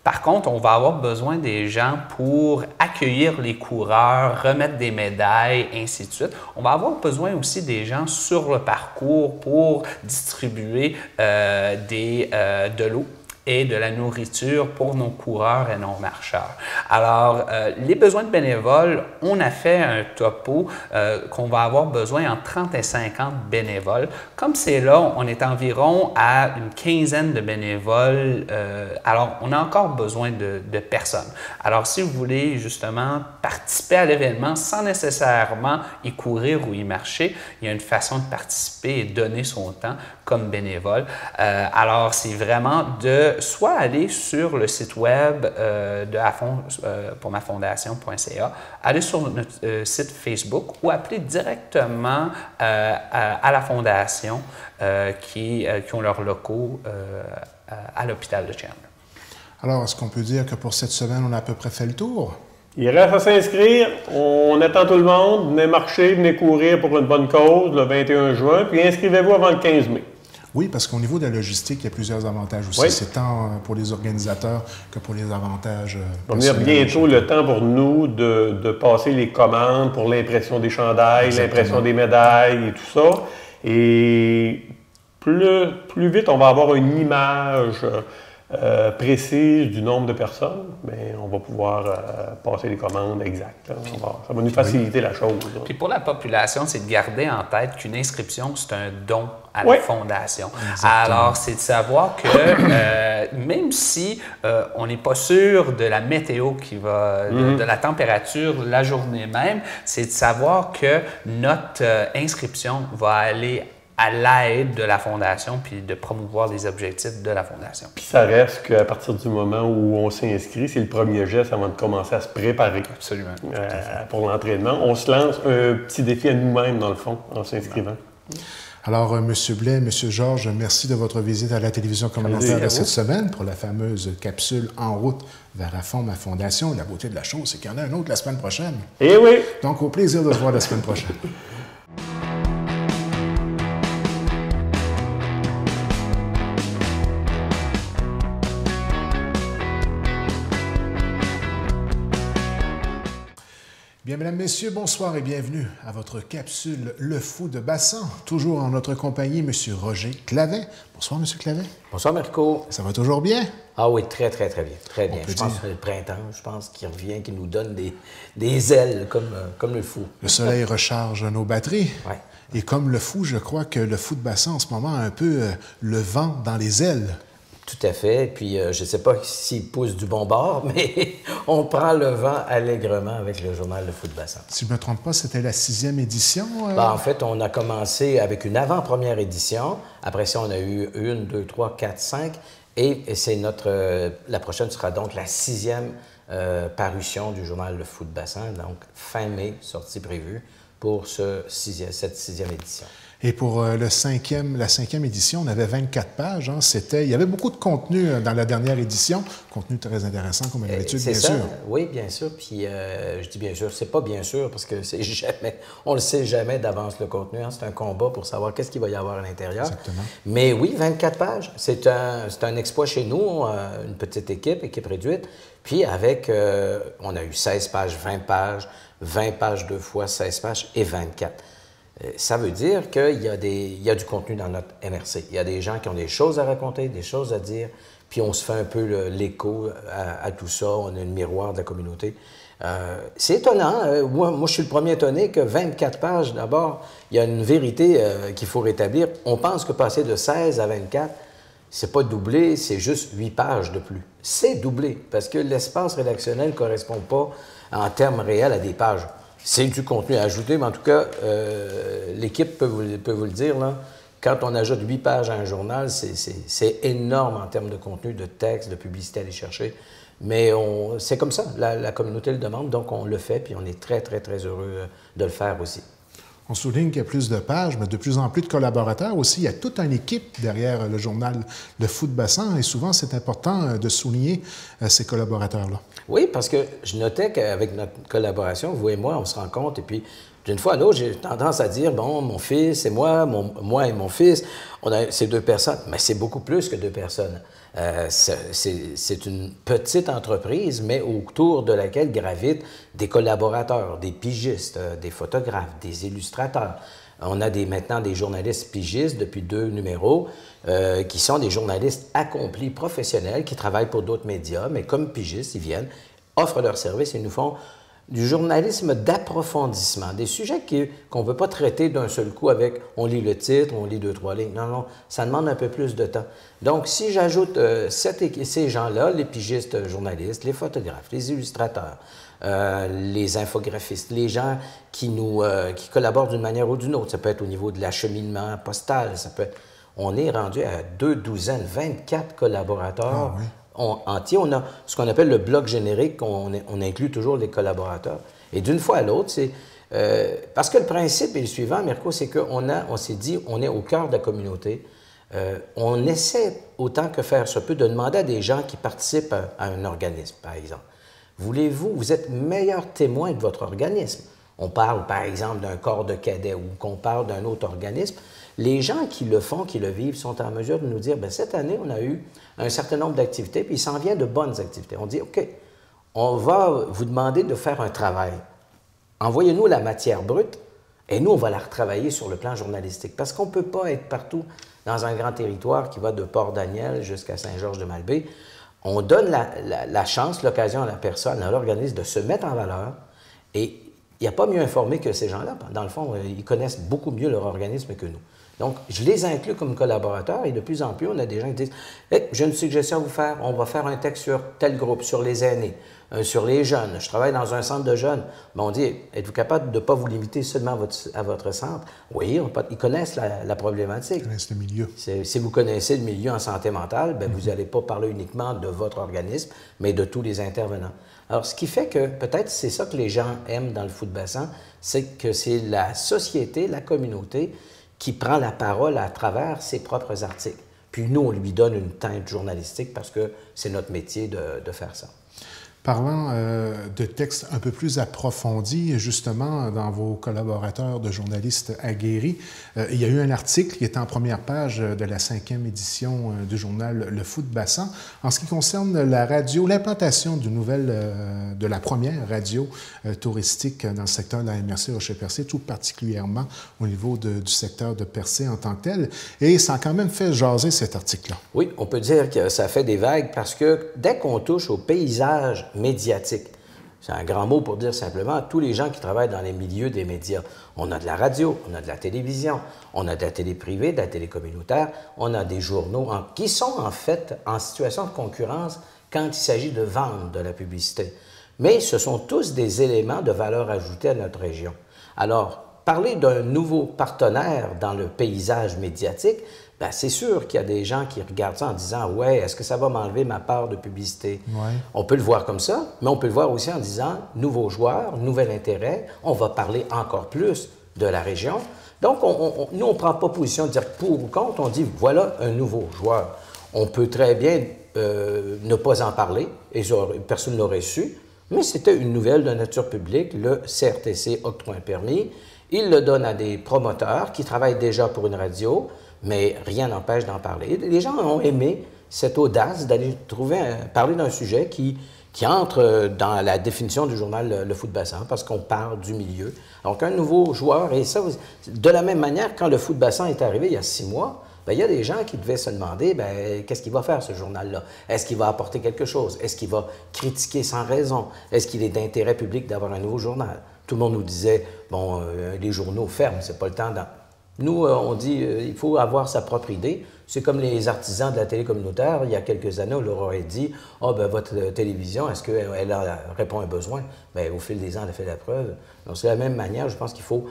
Par contre, on va avoir besoin des gens pour accueillir les coureurs, remettre des médailles, ainsi de suite. On va avoir besoin aussi des gens sur le parcours pour distribuer de l'eau et de la nourriture pour nos coureurs et nos marcheurs. Alors, les besoins de bénévoles, on a fait un topo qu'on va avoir besoin entre 30 et 50 bénévoles. Comme c'est là, on est environ à une quinzaine de bénévoles. Alors, on a encore besoin de personnes. Alors, si vous voulez justement participer à l'événement sans nécessairement y courir ou y marcher, il y a une façon de participer et donner son temps comme bénévole. Alors, c'est vraiment de soit aller sur le site web de afondpourmafondation.ca, aller sur notre site Facebook ou appeler directement à la Fondation qui ont leurs locaux à l'hôpital de Chandler. Alors, est-ce qu'on peut dire que pour cette semaine, on a à peu près fait le tour? Il reste à s'inscrire. On attend tout le monde. Venez marcher, venez courir pour une bonne cause le 21 juin, puis inscrivez-vous avant le 15 mai. Oui, parce qu'au niveau de la logistique, il y a plusieurs avantages aussi. Oui. C'est tant pour les organisateurs que pour les avantages. Il va venir bientôt le temps pour nous de passer les commandes pour l'impression des chandails, l'impression des médailles et tout ça. Et plus vite on va avoir une image précise du nombre de personnes, mais on va pouvoir passer les commandes exactes. Ça va nous faciliter la chose. Là. Puis pour la population, c'est de garder en tête qu'une inscription, c'est un don à la Fondation. Exactement. Alors, c'est de savoir que même si on n'est pas sûr de la météo qui va, de la température la journée même, c'est de savoir que notre inscription va aller à l'aide de la Fondation, puis de promouvoir les objectifs de la Fondation. Puis ça reste qu'à partir du moment où on s'inscrit, c'est le premier geste avant de commencer à se préparer. Absolument. Pour l'entraînement. On se lance un petit défi à nous-mêmes, dans le fond, en s'inscrivant. Alors, M. Blais, M. Georges, merci de votre visite à la télévision communautaire de cette semaine pour la fameuse capsule En route vers à fond ma fondation. La beauté de la chose, c'est qu'il y en a un autre la semaine prochaine. Eh oui! Donc, au plaisir de se voir la semaine prochaine. Bien, mesdames, messieurs, bonsoir et bienvenue à votre capsule Le Fou de Bassan. Toujours en notre compagnie, M. Roger Clavet. Bonsoir, M. Clavet. Bonsoir, Mirko. Ça va toujours bien? Ah oui, très, très, très bien. Très bien. Je pense que c'est le printemps, je pense, qui revient, qui nous donne des ailes comme le fou. Le soleil recharge nos batteries. Oui. Et comme le fou, je crois que le Fou de Bassan, en ce moment, a un peu le vent dans les ailes. Tout à fait. Puis, je ne sais pas s'il pousse du bon bord, mais on prend le vent allègrement avec le journal Le Fou de Bassan. Si je ne me trompe pas, c'était la 6e édition? En fait, on a commencé avec une avant-première édition. Après ça, on a eu 1, 2, 3, 4, 5. Et c'est la prochaine sera donc la 6e parution du journal Le Fou de Bassan. Donc, fin mai, sortie prévue pour cette 6e édition. Et pour la 5e édition, on avait 24 pages. Hein. Il y avait beaucoup de contenu dans la dernière édition. Contenu très intéressant, comme à l'habitude, bien sûr. Oui, bien sûr. Puis, je dis bien sûr, c'est pas bien sûr, parce que on le sait jamais d'avance, le contenu. Hein. C'est un combat pour savoir qu'est-ce qu'il va y avoir à l'intérieur. Exactement. Mais oui, 24 pages. C'est un exploit chez nous, une petite équipe réduite. Puis, on a eu 16 pages, 20 pages 2 fois, 16 pages et 24. Ça veut dire qu'il y a du contenu dans notre MRC. Il y a des gens qui ont des choses à raconter, des choses à dire, puis on se fait un peu l'écho à tout ça. On a le miroir de la communauté. C'est étonnant. Moi, je suis le premier étonné que 24 pages, d'abord, il y a une vérité qu'il faut rétablir. On pense que passer de 16 à 24, c'est pas doublé, c'est juste 8 pages de plus. C'est doublé, parce que l'espace rédactionnel ne correspond pas en termes réels à des pages. C'est du contenu à ajouter, mais en tout cas, l'équipe peut vous le dire, là, quand on ajoute 8 pages à un journal, c'est énorme en termes de contenu, de texte, de publicité à aller chercher. Mais c'est comme ça, la communauté le demande, donc on le fait, puis on est très, très, très heureux de le faire aussi. On souligne qu'il y a plus de pages, mais de plus en plus de collaborateurs aussi. Il y a toute une équipe derrière le journal Le Fou de Bassan, et souvent, c'est important de souligner ces collaborateurs-là. Oui, parce que je notais qu'avec notre collaboration, vous et moi, on se rend compte, et puis d'une fois à l'autre, j'ai tendance à dire, bon, mon fils et moi, moi et mon fils, on a ces 2 personnes, mais c'est beaucoup plus que 2 personnes. C'est une petite entreprise, mais autour de laquelle gravitent des collaborateurs, des pigistes, des photographes, des illustrateurs. On a maintenant des journalistes pigistes depuis 2 numéros qui sont des journalistes accomplis, professionnels, qui travaillent pour d'autres médias, mais comme pigistes, ils viennent, offrent leurs services et nous font du journalisme d'approfondissement, des sujets qu'on ne peut pas traiter d'un seul coup avec on lit le titre, on lit 2-3 lignes. Non, non, ça demande un peu plus de temps. Donc, si j'ajoute ces gens-là, les pigistes journalistes, les photographes, les illustrateurs, les infographistes, les gens qui collaborent d'une manière ou d'une autre, ça peut être au niveau de l'acheminement postal, on est rendu à 24 collaborateurs. Ah, oui. Entier. On a ce qu'on appelle le bloc générique, on inclut toujours les collaborateurs. Et d'une fois à l'autre, c'est... parce que le principe est le suivant, Mirko, c'est qu'on s'est dit, on est au cœur de la communauté. On essaie, autant que faire se peut, de demander à des gens qui participent à un organisme, par exemple. Vous êtes meilleur témoin de votre organisme. On parle, par exemple, d'un corps de cadets ou qu'on parle d'un autre organisme. Les gens qui le font, qui le vivent, sont en mesure de nous dire, bien, cette année, on a eu un certain nombre d'activités, puis il s'en vient de bonnes activités. On dit, OK, on va vous demander de faire un travail. Envoyez-nous la matière brute, et nous, on va la retravailler sur le plan journalistique. Parce qu'on ne peut pas être partout dans un grand territoire qui va de Port-Daniel jusqu'à Saint-Georges-de-Malbaie. On donne la chance, l'occasion à la personne, à l'organisme de se mettre en valeur, et il n'y a pas mieux informé que ces gens-là. Dans le fond, ils connaissent beaucoup mieux leur organisme que nous. Donc, je les inclus comme collaborateurs et de plus en plus, on a des gens qui disent hey, « j'ai une suggestion à vous faire, on va faire un texte sur tel groupe, sur les aînés, sur les jeunes. Je travaille dans un centre de jeunes. » On dit « êtes-vous capable de ne pas vous limiter seulement à votre centre? » Oui, ils connaissent la problématique. Ils connaissent le milieu. Si vous connaissez le milieu en santé mentale, bien, vous n'allez pas parler uniquement de votre organisme, mais de tous les intervenants. Alors, ce qui fait que peut-être c'est ça que les gens aiment dans le Fou de Bassan, c'est que c'est la société, la communauté qui prend la parole à travers ses propres articles. Puis nous, on lui donne une teinte journalistique parce que c'est notre métier de faire ça. Parlant de textes un peu plus approfondis, justement, dans vos collaborateurs de journalistes aguerris, il y a eu un article qui est en première page de la 5e édition du journal Le Foot-Bassin en ce qui concerne la radio, l'implantation de la première radio touristique dans le secteur de la MRC Rocher-Percé, tout particulièrement au niveau du secteur de Percé en tant que tel. Et ça a quand même fait jaser cet article-là. Oui, on peut dire que ça fait des vagues parce que dès qu'on touche au paysage médiatique, c'est un grand mot pour dire simplement tous les gens qui travaillent dans les milieux des médias. On a de la radio, on a de la télévision, on a de la télé privée, de la télé communautaire, on a des journaux qui sont en fait en situation de concurrence quand il s'agit de vendre de la publicité. Mais ce sont tous des éléments de valeur ajoutée à notre région. Alors, parler d'un nouveau partenaire dans le paysage médiatique, bien, c'est sûr qu'il y a des gens qui regardent ça en disant « Ouais, est-ce que ça va m'enlever ma part de publicité? Ouais. » On peut le voir comme ça, mais on peut le voir aussi en disant « Nouveau joueur, nouvel intérêt, on va parler encore plus de la région. » Donc, nous, on ne prend pas position de dire pour ou contre, on dit « Voilà un nouveau joueur. » On peut très bien ne pas en parler, et personne ne l'aurait su, mais c'était une nouvelle de nature publique, le CRTC octroie un permis. Il le donne à des promoteurs qui travaillent déjà pour une radio, mais rien n'empêche d'en parler. Les gens ont aimé cette audace d'aller parler d'un sujet qui entre dans la définition du journal Le Foot-Bassin, parce qu'on parle du milieu. Donc, un nouveau joueur, et ça, de la même manière, quand Le Foot-Bassin est arrivé il y a 6 mois, bien, il y a des gens qui devaient se demander, bien, qu'est-ce qu'il va faire, ce journal-là? Est-ce qu'il va apporter quelque chose? Est-ce qu'il va critiquer sans raison? Est-ce qu'il est d'intérêt public d'avoir un nouveau journal? Tout le monde nous disait, bon, les journaux ferment, c'est pas le temps d'en... Nous, on dit, il faut avoir sa propre idée. C'est comme les artisans de la télé communautaire. Il y a quelques années, on leur aurait dit, « Ah, ben votre télévision, est-ce qu'elle répond à un besoin? » Bien, au fil des ans, elle a fait la preuve. Donc, c'est de la même manière, je pense qu'il faut,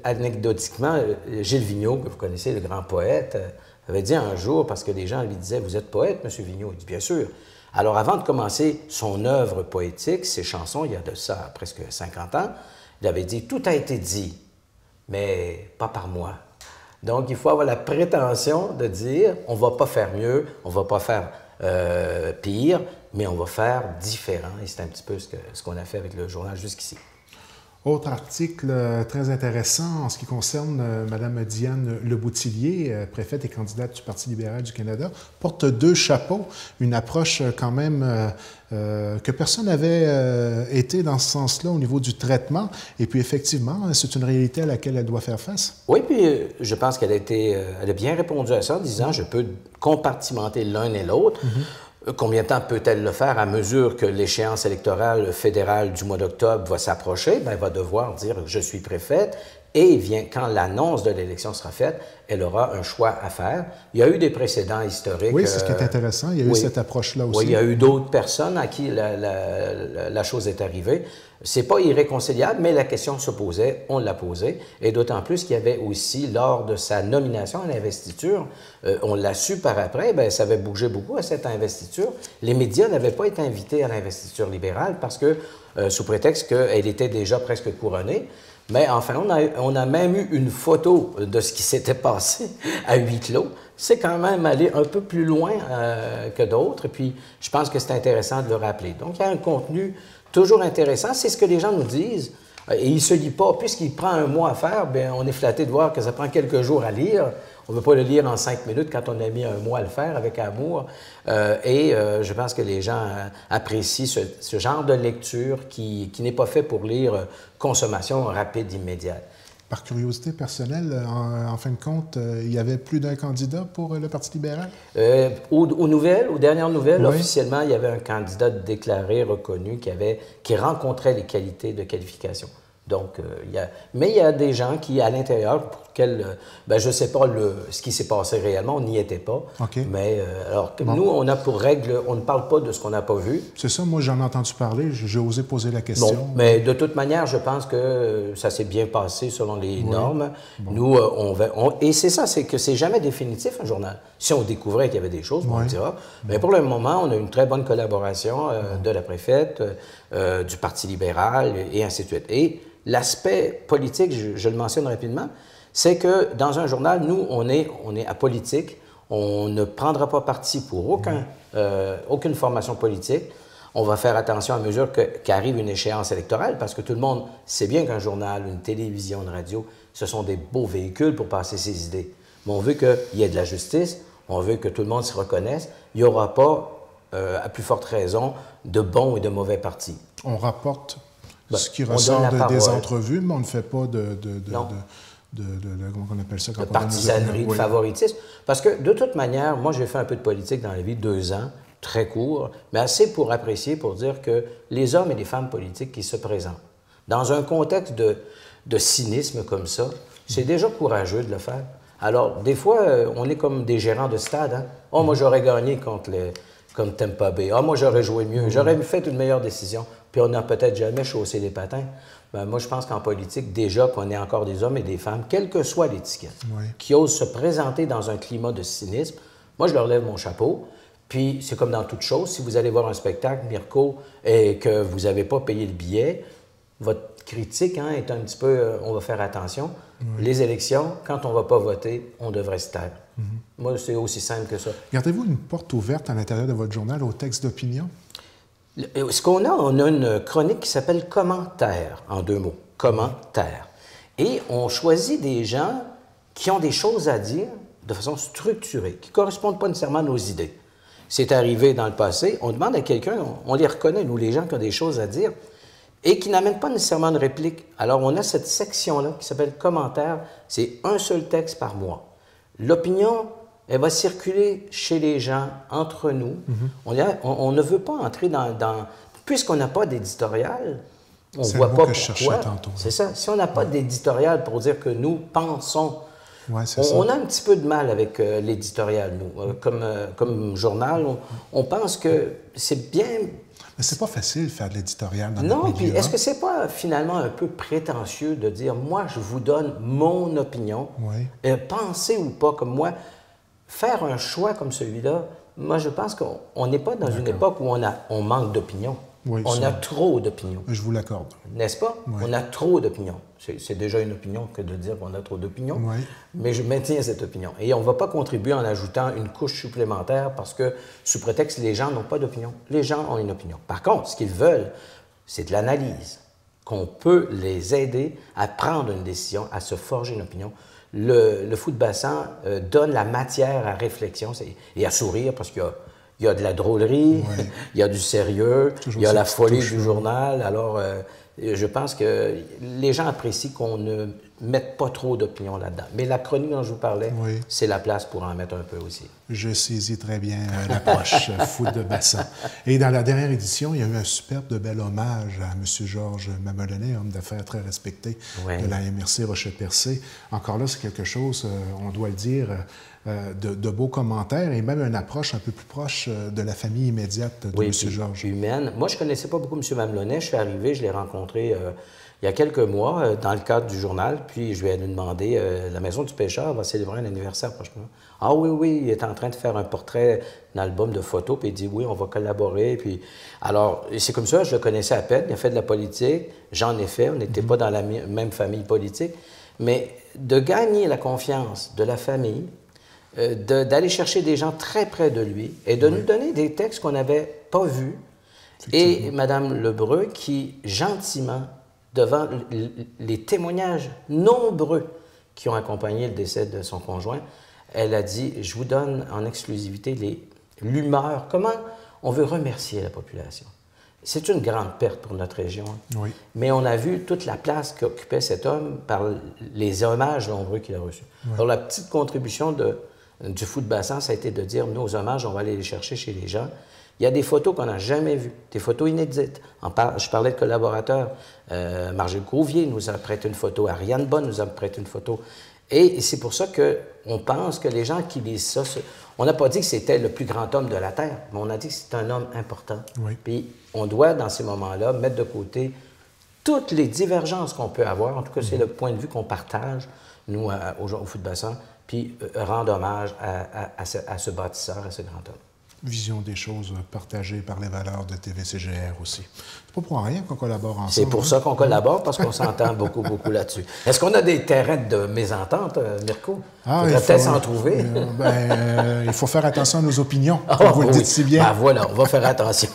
anecdotiquement, Gilles Vigneault, que vous connaissez, le grand poète, avait dit un jour, parce que les gens lui disaient, « Vous êtes poète, M. Vigneault? » Il dit, « Bien sûr. » Alors, avant de commencer son œuvre poétique, ses chansons, il y a de ça presque 50 ans, il avait dit, « Tout a été dit, mais pas par moi. » Donc, il faut avoir la prétention de dire, on ne va pas faire mieux, on ne va pas faire pire, mais on va faire différent. Et c'est un petit peu ce qu'on a fait avec le journal jusqu'ici. Autre article très intéressant en ce qui concerne Mme Diane Leboutillier, préfète et candidate du Parti libéral du Canada, porte 2 chapeaux, une approche quand même que personne n'avait été dans ce sens-là au niveau du traitement. Et puis effectivement, c'est une réalité à laquelle elle doit faire face. Oui, puis je pense qu'elle a bien répondu à ça en disant « Je peux compartimenter l'un et l'autre. Combien de temps peut-elle le faire à mesure que l'échéance électorale fédérale du mois d'octobre va s'approcher? Bien, elle va devoir dire « je suis préfète » et quand l'annonce de l'élection sera faite, elle aura un choix à faire. Il y a eu des précédents historiques. Oui, c'est ce qui est intéressant. Il y a eu cette approche-là aussi. Oui, il y a eu d'autres personnes à qui la chose est arrivée. C'est pas irréconciliable, mais la question se posait, on l'a posée, et d'autant plus qu'il y avait aussi, lors de sa nomination à l'investiture, on l'a su par après, bien, ça avait bougé beaucoup à cette investiture. Les médias n'avaient pas été invités à l'investiture libérale parce que, sous prétexte qu'elle était déjà presque couronnée. Mais enfin, on a même eu une photo de ce qui s'était passé à huis clos. C'est quand même aller un peu plus loin que d'autres, et puis je pense que c'est intéressant de le rappeler. Donc, il y a un contenu toujours intéressant, c'est ce que les gens nous disent, et il ne se lit pas, puisqu'il prend un mois à faire, bien, on est flatté de voir que ça prend quelques jours à lire. On ne veut pas le lire en 5 minutes quand on a mis un mois à le faire avec amour. Je pense que les gens apprécient ce genre de lecture qui n'est pas fait pour lire consommation rapide, immédiate. Par curiosité personnelle, en fin de compte, il y avait plus d'un candidat pour le Parti libéral? Aux dernières nouvelles, oui. Officiellement, il y avait un candidat déclaré, reconnu, qui rencontrait les qualités de qualification. Donc, mais il y a des gens qui, à l'intérieur, pour lesquels, je ne sais pas ce qui s'est passé réellement, on n'y était pas. Okay. Mais alors, nous, on a pour règle, on ne parle pas de ce qu'on n'a pas vu. C'est ça, moi j'en ai entendu parler, j'ai osé poser la question. Bon, mais de toute manière, je pense que ça s'est bien passé selon les normes. Bon. Nous, et c'est ça, c'est que c'est jamais définitif, un journal. Si on découvrait qu'il y avait des choses, on le dira. Mais pour le moment, on a une très bonne collaboration de la préfète, du Parti libéral, et ainsi de suite. Et l'aspect politique, je le mentionne rapidement, c'est que dans un journal, nous, on est apolitique, on ne prendra pas parti pour aucune formation politique. On va faire attention à mesure qu'arrive une échéance électorale, parce que tout le monde sait bien qu'un journal, une télévision, une radio, ce sont des beaux véhicules pour passer ses idées. Mais on veut qu'il y ait de la justice, on veut que tout le monde se reconnaisse. Il n'y aura pas, à plus forte raison, de bons et de mauvais partis. On rapporte ce qui ressort des entrevues, mais on ne fait pas comment on appelle ça? De partisanerie, de favoritisme. Parce que, de toute manière, moi, j'ai fait un peu de politique dans la vie, 2 ans, très court, mais assez pour apprécier, pour dire que les hommes et les femmes politiques qui se présentent dans un contexte de cynisme comme ça, c'est déjà courageux de le faire. Alors, des fois, on est comme des gérants de stade. Hein? « Oh, moi, j'aurais gagné contre Tampa Bay. Ah, moi, j'aurais joué mieux. J'aurais fait une meilleure décision. » Puis on n'a peut-être jamais chaussé les patins. Ben, moi, je pense qu'en politique, déjà qu'on est encore des hommes et des femmes, quelle que soit l'étiquette, qui osent se présenter dans un climat de cynisme, moi, je leur lève mon chapeau. Puis, c'est comme dans toute chose, si vous allez voir un spectacle, Mirko, et que vous n'avez pas payé le billet, votre critique est un petit peu, on va faire attention. Les élections, quand on ne va pas voter, on devrait se taire. Moi, c'est aussi simple que ça. Gardez-vous une porte ouverte à l'intérieur de votre journal au texte d'opinion? Ce qu'on a, on a une chronique qui s'appelle « Commentaire », en 2 mots. « Commentaire ». Et on choisit des gens qui ont des choses à dire de façon structurée, qui ne correspondent pas nécessairement à nos idées. C'est arrivé dans le passé, on demande à quelqu'un, on les reconnaît, nous, les gens qui ont des choses à dire, et qui n'amènent pas nécessairement de réplique. Alors, on a cette section-là qui s'appelle « Commentaire ». C'est un seul texte par mois. L'opinion, elle va circuler chez les gens, entre nous. On ne veut pas entrer dans puisqu'on n'a pas d'éditorial, on ne voit pas pourquoi. C'est ça. Si on n'a pas d'éditorial pour dire que nous pensons, on a un petit peu de mal avec l'éditorial, nous. Comme journal, on pense que c'est bien... Mais c'est pas facile de faire de l'éditorial dans notre milieu. Non, puis est-ce que c'est pas finalement un peu prétentieux de dire, moi, je vous donne mon opinion, pensez ou pas comme moi, faire un choix comme celui-là, moi, je pense qu'on n'est pas dans une époque où on manque d'opinion. On a trop d'opinions. Je vous l'accorde. N'est-ce pas? On a trop d'opinions. C'est déjà une opinion que de dire qu'on a trop d'opinions, mais je maintiens cette opinion. Et on ne va pas contribuer en ajoutant une couche supplémentaire parce que, sous prétexte, les gens n'ont pas d'opinion. Les gens ont une opinion. Par contre, ce qu'ils veulent, c'est de l'analyse, qu'on peut les aider à prendre une décision, à se forger une opinion. Le foot bassin donne la matière à réflexion et à sourire parce qu'il y a de la drôlerie, il y a du sérieux, il y a la folie du journal. Alors, je pense que les gens apprécient qu'on ne mette pas trop d'opinion là-dedans. Mais la chronique dont je vous parlais, c'est la place pour en mettre un peu aussi. Je saisis très bien l'approche foot de bassin. Et dans la dernière édition, il y a eu un superbe de bel hommage à M. Georges Mamelonnet, homme d'affaires très respecté de la MRC Rocher-Percé. Encore là, c'est quelque chose, on doit le dire, de beaux commentaires et même une approche un peu plus proche de la famille immédiate de M. Georges. Humaine. Moi, je ne connaissais pas beaucoup M. Mamelonnet. Je suis arrivé, je l'ai rencontré il y a quelques mois dans le cadre du journal, puis je lui ai demandé, la Maison du Pêcheur va célébrer un anniversaire prochainement. Ah oui, il est en train de faire un portrait, un album de photos, puis il dit oui, on va collaborer. Puis... Alors, c'est comme ça, je le connaissais à peine, il a fait de la politique, j'en ai fait, on n'était pas dans la même famille politique, mais de gagner la confiance de la famille, d'aller chercher des gens très près de lui et de nous donner des textes qu'on n'avait pas vus. Et Mme Lebreu qui, gentiment, devant les témoignages nombreux qui ont accompagné le décès de son conjoint, elle a dit, je vous donne en exclusivité l'humeur, comment on veut remercier la population. C'est une grande perte pour notre région, mais on a vu toute la place qu'occupait cet homme par les hommages nombreux qu'il a reçus. Alors la petite contribution du foot bassin, ça a été de dire, nos hommages, on va aller les chercher chez les gens. Il y a des photos qu'on n'a jamais vues, des photos inédites. Je parlais de collaborateurs. Margelle Grouvier nous a prêté une photo, Ariane Bonne nous a prêté une photo. Et c'est pour ça qu'on pense que les gens qui lisent ça, on n'a pas dit que c'était le plus grand homme de la Terre, mais on a dit que c'est un homme important. Puis on doit, dans ces moments-là, mettre de côté toutes les divergences qu'on peut avoir. En tout cas, c'est le point de vue qu'on partage, nous, au foot bassin, puis rendre hommage à ce bâtisseur, à ce grand homme. vision des choses partagée par les valeurs de TVCGR aussi. C'est pas pour rien qu'on collabore ensemble. C'est pour ça qu'on collabore, parce qu'on s'entend beaucoup là-dessus. Est-ce qu'on a des terrains de mésentente, Mirko? Il faudrait peut-être s'en trouver. Il faut faire attention à nos opinions, comme vous le dites si bien. Ben voilà, on va faire attention.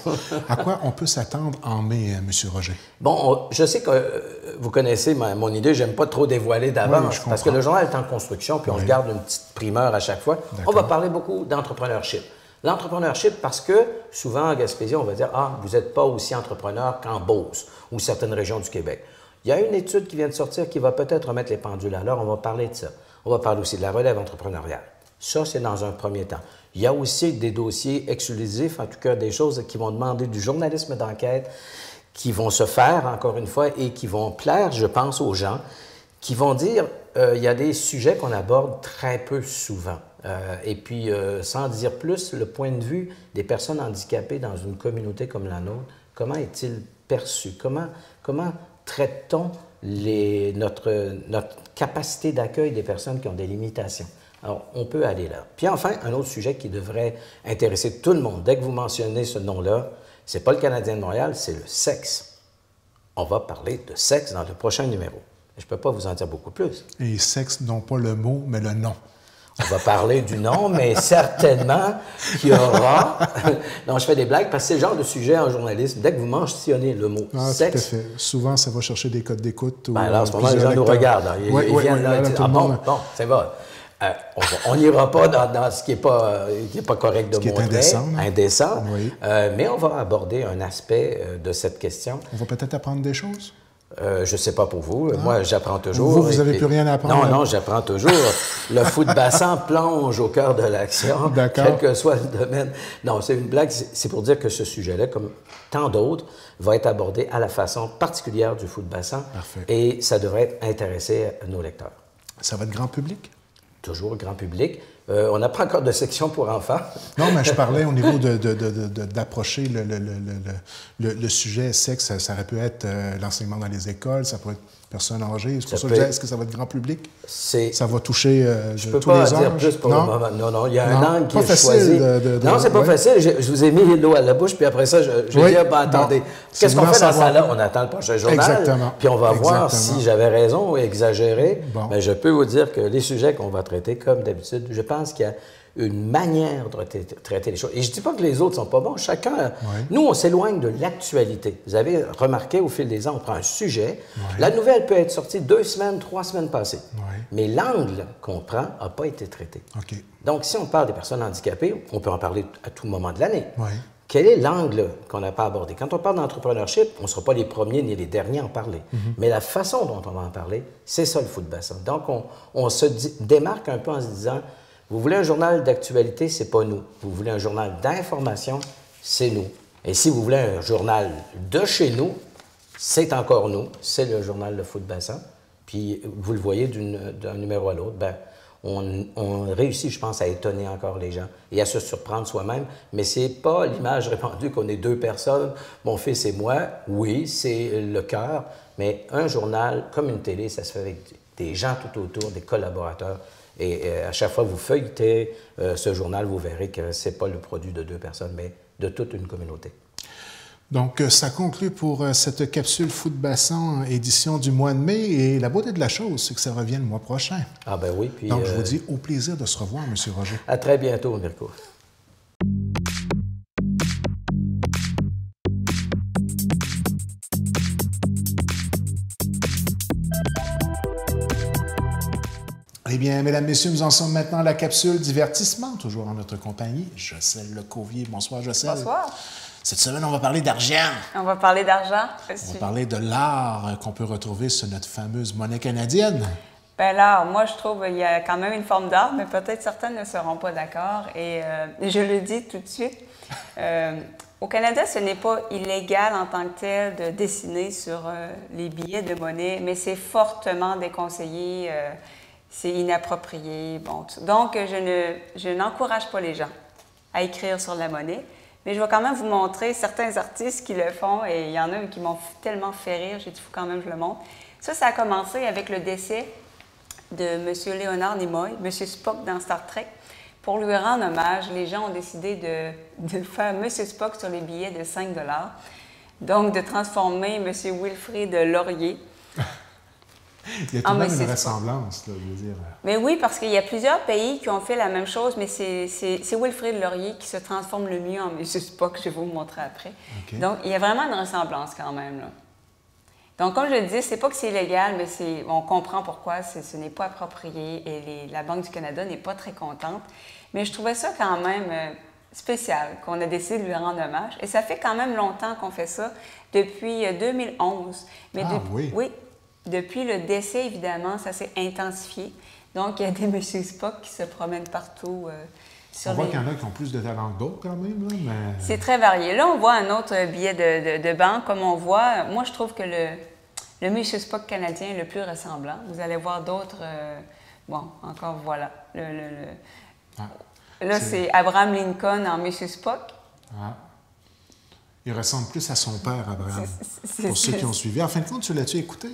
À quoi on peut s'attendre en mai, M. Roger? Bon, je sais que vous connaissez mon idée, j'aime pas trop dévoiler d'avance, parce que le journal est en construction, puis on se garde une petite primeur à chaque fois. On va parler beaucoup d'entrepreneurship. L'entrepreneurship, parce que souvent, en Gaspésie, on va dire « Ah, vous n'êtes pas aussi entrepreneur qu'en Beauce ou certaines régions du Québec ». Il y a une étude qui vient de sortir qui va peut-être remettre les pendules à l'heure. On va parler de ça. On va parler aussi de la relève entrepreneuriale. Ça, c'est dans un premier temps. Il y a aussi des dossiers exclusifs, en tout cas des choses qui vont demander du journalisme d'enquête, qui vont se faire, encore une fois, et qui vont plaire, je pense, aux gens, qui vont dire il y a des sujets qu'on aborde très peu souvent. Et puis, sans dire plus, le point de vue des personnes handicapées dans une communauté comme la nôtre, comment est-il perçu? Comment traite-t-on notre capacité d'accueil des personnes qui ont des limitations? Alors, on peut aller là. Puis enfin, un autre sujet qui devrait intéresser tout le monde. Dès que vous mentionnez ce nom-là, c'est pas le Canadien de Montréal, c'est le sexe. On va parler de sexe dans le prochain numéro. Je ne peux pas vous en dire beaucoup plus. Et sexe, non pas le mot, mais le nom. On va parler du nom, mais certainement qu'il y aura... Non, je fais des blagues parce que c'est le genre de sujet en journalisme. Dès que vous mentionnez le mot sexe... Tout à fait. Souvent, ça va chercher des codes d'écoute. Ben là, en ce moment, les gens nous regardent. Hein. Ils viennent là et disent « Ah bon, c'est bon. » On n'ira pas dans ce qui n'est pas correct de montrer. Ce qui est indécent. Oui. Mais on va aborder un aspect de cette question. On va peut-être apprendre des choses? Je ne sais pas pour vous. Moi, j'apprends toujours. Vous n'avez plus rien à apprendre? Non, j'apprends toujours. Le foot bassin plonge au cœur de l'action, quel que soit le domaine. Non, c'est une blague. C'est pour dire que ce sujet-là, comme tant d'autres, va être abordé à la façon particulière du foot bassin. Parfait. Et ça devrait intéresser nos lecteurs. Ça va être grand public? Toujours grand public. On n'a pas encore de section pour enfants. Non, mais je parlais au niveau d'approcher le sujet sexe. Ça aurait pu être l'enseignement dans les écoles, ça peut être personnes âgées. C'est pour ça que je disais, est-ce que ça va être grand public? Ça va toucher tous les âges? Je ne peux pas dire plus pour le moment. Non, il y a un angle qui est choisi. Non, c'est pas facile. Je vous ai mis l'eau à la bouche, puis après ça, je dis, attendez, qu'est-ce qu'on fait dans ça là? On attend le prochain journal. Exactement. Puis on va voir si j'avais raison ou exagéré. Mais je peux vous dire que les sujets qu'on va traiter, comme d'habitude, je pense qu'il y a une manière de traiter les choses. Et je ne dis pas que les autres ne sont pas bons. Chacun... Nous, on s'éloigne de l'actualité. Vous avez remarqué, au fil des ans, on prend un sujet. La nouvelle peut être sortie 2 semaines, 3 semaines passées. Mais l'angle qu'on prend n'a pas été traité. Donc, si on parle des personnes handicapées, on peut en parler à tout moment de l'année. Quel est l'angle qu'on n'a pas abordé? Quand on parle d'entrepreneurship, on ne sera pas les premiers ni les derniers à en parler. Mais la façon dont on va en parler, c'est ça le foot bassin. Donc, on se démarque un peu en se disant... Vous voulez un journal d'actualité, c'est pas nous. Vous voulez un journal d'information, c'est nous. Et si vous voulez un journal de chez nous, c'est encore nous. C'est le journal de foot bassin. Puis, vous le voyez d'un numéro à l'autre, on réussit, je pense, à étonner encore les gens et à se surprendre soi-même. Mais c'est pas l'image répandue qu'on est 2 personnes, mon fils et moi. Oui, c'est le cœur. Mais un journal, comme une télé, ça se fait avec des gens tout autour, des collaborateurs. Et à chaque fois que vous feuilletez ce journal, vous verrez que ce n'est pas le produit de 2 personnes, mais de toute une communauté. Donc, ça conclut pour cette capsule Foot Bassin, édition du mois de mai. Et la beauté de la chose, c'est que ça revient le mois prochain. Ah ben oui. Puis, donc, je vous dis au plaisir de se revoir, M. Roger. À très bientôt, Mirko. Eh bien, mesdames, messieurs, nous en sommes maintenant à la capsule divertissement, toujours en notre compagnie. Jocelyne Lecovier. Bonsoir, Jocelyne. Bonsoir. Cette semaine, on va parler d'argent. On va parler d'argent. On va parler de l'art qu'on peut retrouver sur notre fameuse monnaie canadienne. Bien là, moi, je trouve qu'il y a quand même une forme d'art, mais peut-être certains ne seront pas d'accord. Et je le dis tout de suite, au Canada, ce n'est pas illégal en tant que tel de dessiner sur les billets de monnaie, mais c'est fortement déconseillé. C'est inapproprié. Bon, donc, je n'encourage pas les gens à écrire sur la monnaie, mais je vais quand même vous montrer certains artistes qui le font, et il y en a qui m'ont tellement fait rire, j'ai dit, il faut quand même que je le montre. Ça a commencé avec le décès de M. Leonard Nimoy, M. Spock dans Star Trek. pour lui rendre hommage, les gens ont décidé de faire M. Spock sur les billets de 5 $. Donc, de transformer M. Wilfrid Laurier. Il y a tout de même une ressemblance, là, je veux dire. Mais oui, parce qu'il y a plusieurs pays qui ont fait la même chose, mais c'est Wilfrid Laurier qui se transforme le mieux en M. Spock, je vais vous le montrer après. Okay. Donc, il y a vraiment une ressemblance quand même, là. Donc, comme je le disais, c'est pas que c'est illégal, mais on comprend pourquoi ce n'est pas approprié et la Banque du Canada n'est pas très contente. Mais je trouvais ça quand même spécial qu'on a décidé de lui rendre hommage. Et ça fait quand même longtemps qu'on fait ça, depuis 2011. Mais oui, depuis le décès, évidemment, ça s'est intensifié. Donc, il y a des M. Spock qui se promènent partout. On voit qu'il y en a qui ont plus de talent que d'autres quand même. Mais... C'est très varié. Là, on voit un autre billet de banque, comme on voit. Moi, je trouve que le M. Spock canadien est le plus ressemblant. Vous allez voir d'autres... bon, encore voilà. Là, c'est Abraham Lincoln en M. Spock. Ah. Il ressemble plus à son père, Abraham. Pour ceux qui ont suivi. En fin de compte, tu l'as-tu écouté,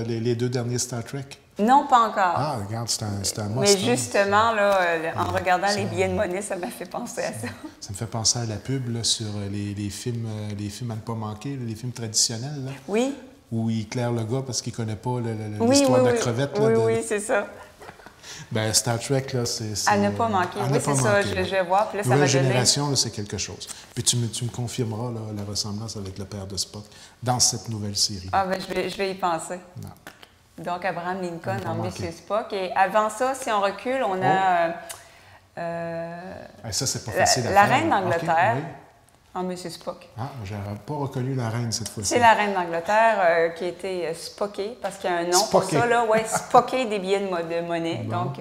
les 2 derniers Star Trek? Non, pas encore. Ah, regarde, c'est un must. Mais justement, là, en regardant les billets de monnaie, ça m'a fait penser à ça. Ça me fait penser à la pub là, sur les films à ne pas manquer, les films traditionnels. Là, oui. Où il claire le gars parce qu'il ne connaît pas l'histoire de la crevette. Là, oui, c'est ça. Ben, Star Trek, là, c'est... À ne pas manquer. Oui, c'est ça, je vais voir. Puis là, ça va donner... génération, là, c'est quelque chose. Puis tu me confirmeras là, la ressemblance avec le père de Spock dans cette nouvelle série. Ah, ben je vais y penser. Non. Donc, Abraham Lincoln en M. Spock. Et avant ça, si on recule, on a... ça, c'est pas facile à la faire. Reine d'Angleterre en M. Spock. Ah, j'aurais pas reconnu la reine cette fois-ci. C'est la Reine d'Angleterre qui a été spockée, parce qu'il y a un nom pour ça, là. Oui, spocker des billets de monnaie. Bon.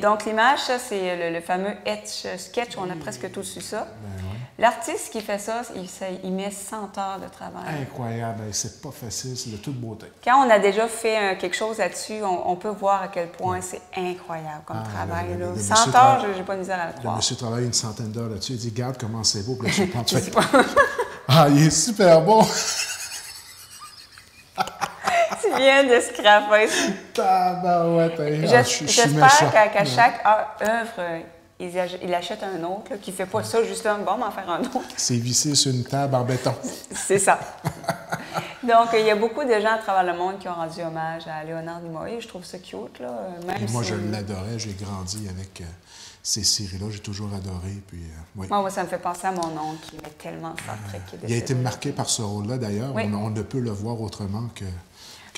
Donc, l'image, ça, c'est le fameux Etch Sketch, on a presque tous su ça. Ben, ouais. L'artiste qui fait ça, il met 100 heures de travail. Incroyable, c'est pas facile, c'est de toute beauté. Quand on a déjà fait quelque chose là-dessus, on peut voir à quel point c'est incroyable comme travail. Le 100 heures, je n'ai pas de misère à le croire. Le monsieur travaille une centaine d'heures là-dessus, il dit « Regarde comment c'est beau », puis là, quand tu fais « Ah, il est super bon! » Tu viens de scraper. J'espère qu'à chaque œuvre, il achète un autre, là, qui ne fait pas ça justement, bon, m'en faire un autre. C'est vissé sur une table en béton. C'est ça. Donc, il y a beaucoup de gens à travers le monde qui ont rendu hommage à Léonard Nimoy. Je trouve ça cute, là. Même moi, je l'adorais. J'ai grandi avec ces séries-là. J'ai toujours adoré. Puis, oui. Moi, ça me fait penser à mon oncle qui aimait tellement Star Trek. Il a été marqué par ce rôle-là, d'ailleurs. Oui. On ne peut le voir autrement que...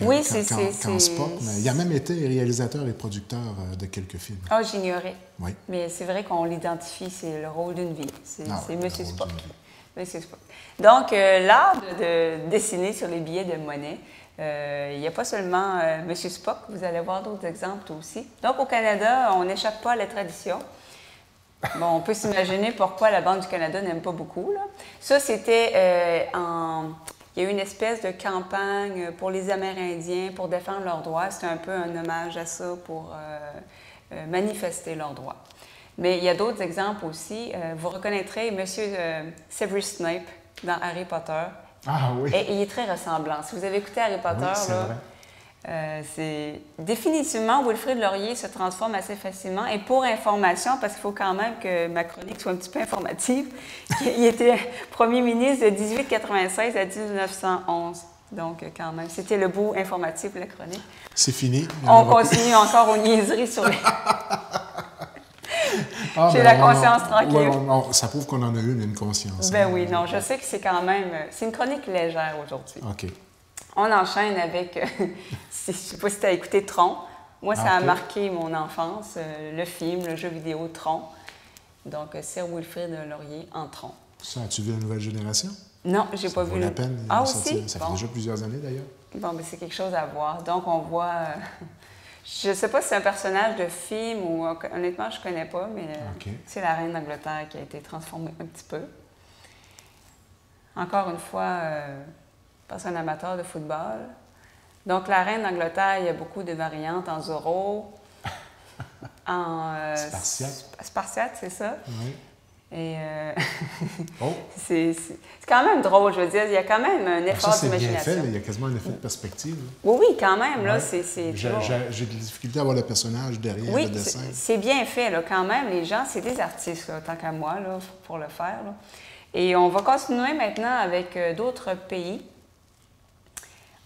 Oui, c'est Spock, mais il a même été réalisateur et producteur de quelques films. Ah, j'ignorais. Oui. Mais c'est vrai qu'on l'identifie, c'est le rôle d'une vie. C'est M. Spock. Monsieur Spock. Donc, l'art de dessiner sur les billets de monnaie, il n'y a pas seulement M. Spock, vous allez voir d'autres exemples aussi. Donc, au Canada, on n'échappe pas à la tradition. Bon, on peut s'imaginer pourquoi la Banque du Canada n'aime pas beaucoup, là. Ça, c'était Il y a eu une espèce de campagne pour les Amérindiens pour défendre leurs droits. C'était un peu un hommage à ça pour manifester leurs droits. Mais il y a d'autres exemples aussi. Vous reconnaîtrez M. Severus Snape dans Harry Potter. Ah oui! Et il est très ressemblant. Si vous avez écouté Harry Potter, c'est définitivement Wilfrid Laurier se transforme assez facilement. Et pour information, parce qu'il faut quand même que ma chronique soit un petit peu informative, il était premier ministre de 1896 à 1911. Donc, quand même, c'était le bout informatif de la chronique. C'est fini. On continue encore aux niaiseries sur les... J'ai la conscience tranquille. Ça prouve qu'on en a une conscience. Ben oui, non, je sais que c'est quand même... C'est une chronique légère aujourd'hui. OK. On enchaîne avec... je ne sais pas si tu as écouté Tron. Moi, ça a marqué mon enfance, le film, le jeu vidéo Tron. Donc, Sir Wilfrid Laurier en Tron. Ça, as-tu vu la nouvelle génération? Non, j'ai pas vu. Ça vaut la peine. Ah, aussi? Ça fait déjà plusieurs années, d'ailleurs. Bon, ben c'est quelque chose à voir. Donc, on voit... je ne sais pas si c'est un personnage de film ou... Honnêtement, je ne connais pas, mais c'est la reine d'Angleterre qui a été transformée un petit peu. Encore une fois, parce un amateur de football. Donc, la reine d'Angleterre, il y a beaucoup de variantes en Zorro, en... Spartiate. Spartiate, c'est ça. Oui. Et oh. c'est quand même drôle, je veux dire. Il y a quand même un effort d'imagination. C'est bien fait, il y a quasiment un effet de perspective. Oui, oui, quand même. Là, ouais. J'ai des difficultés à voir le personnage derrière le dessin. Oui, c'est bien fait, là, quand même. Les gens, c'est des artistes, là, tant qu'à moi, là, pour le faire. Là. Et on va continuer maintenant avec d'autres pays.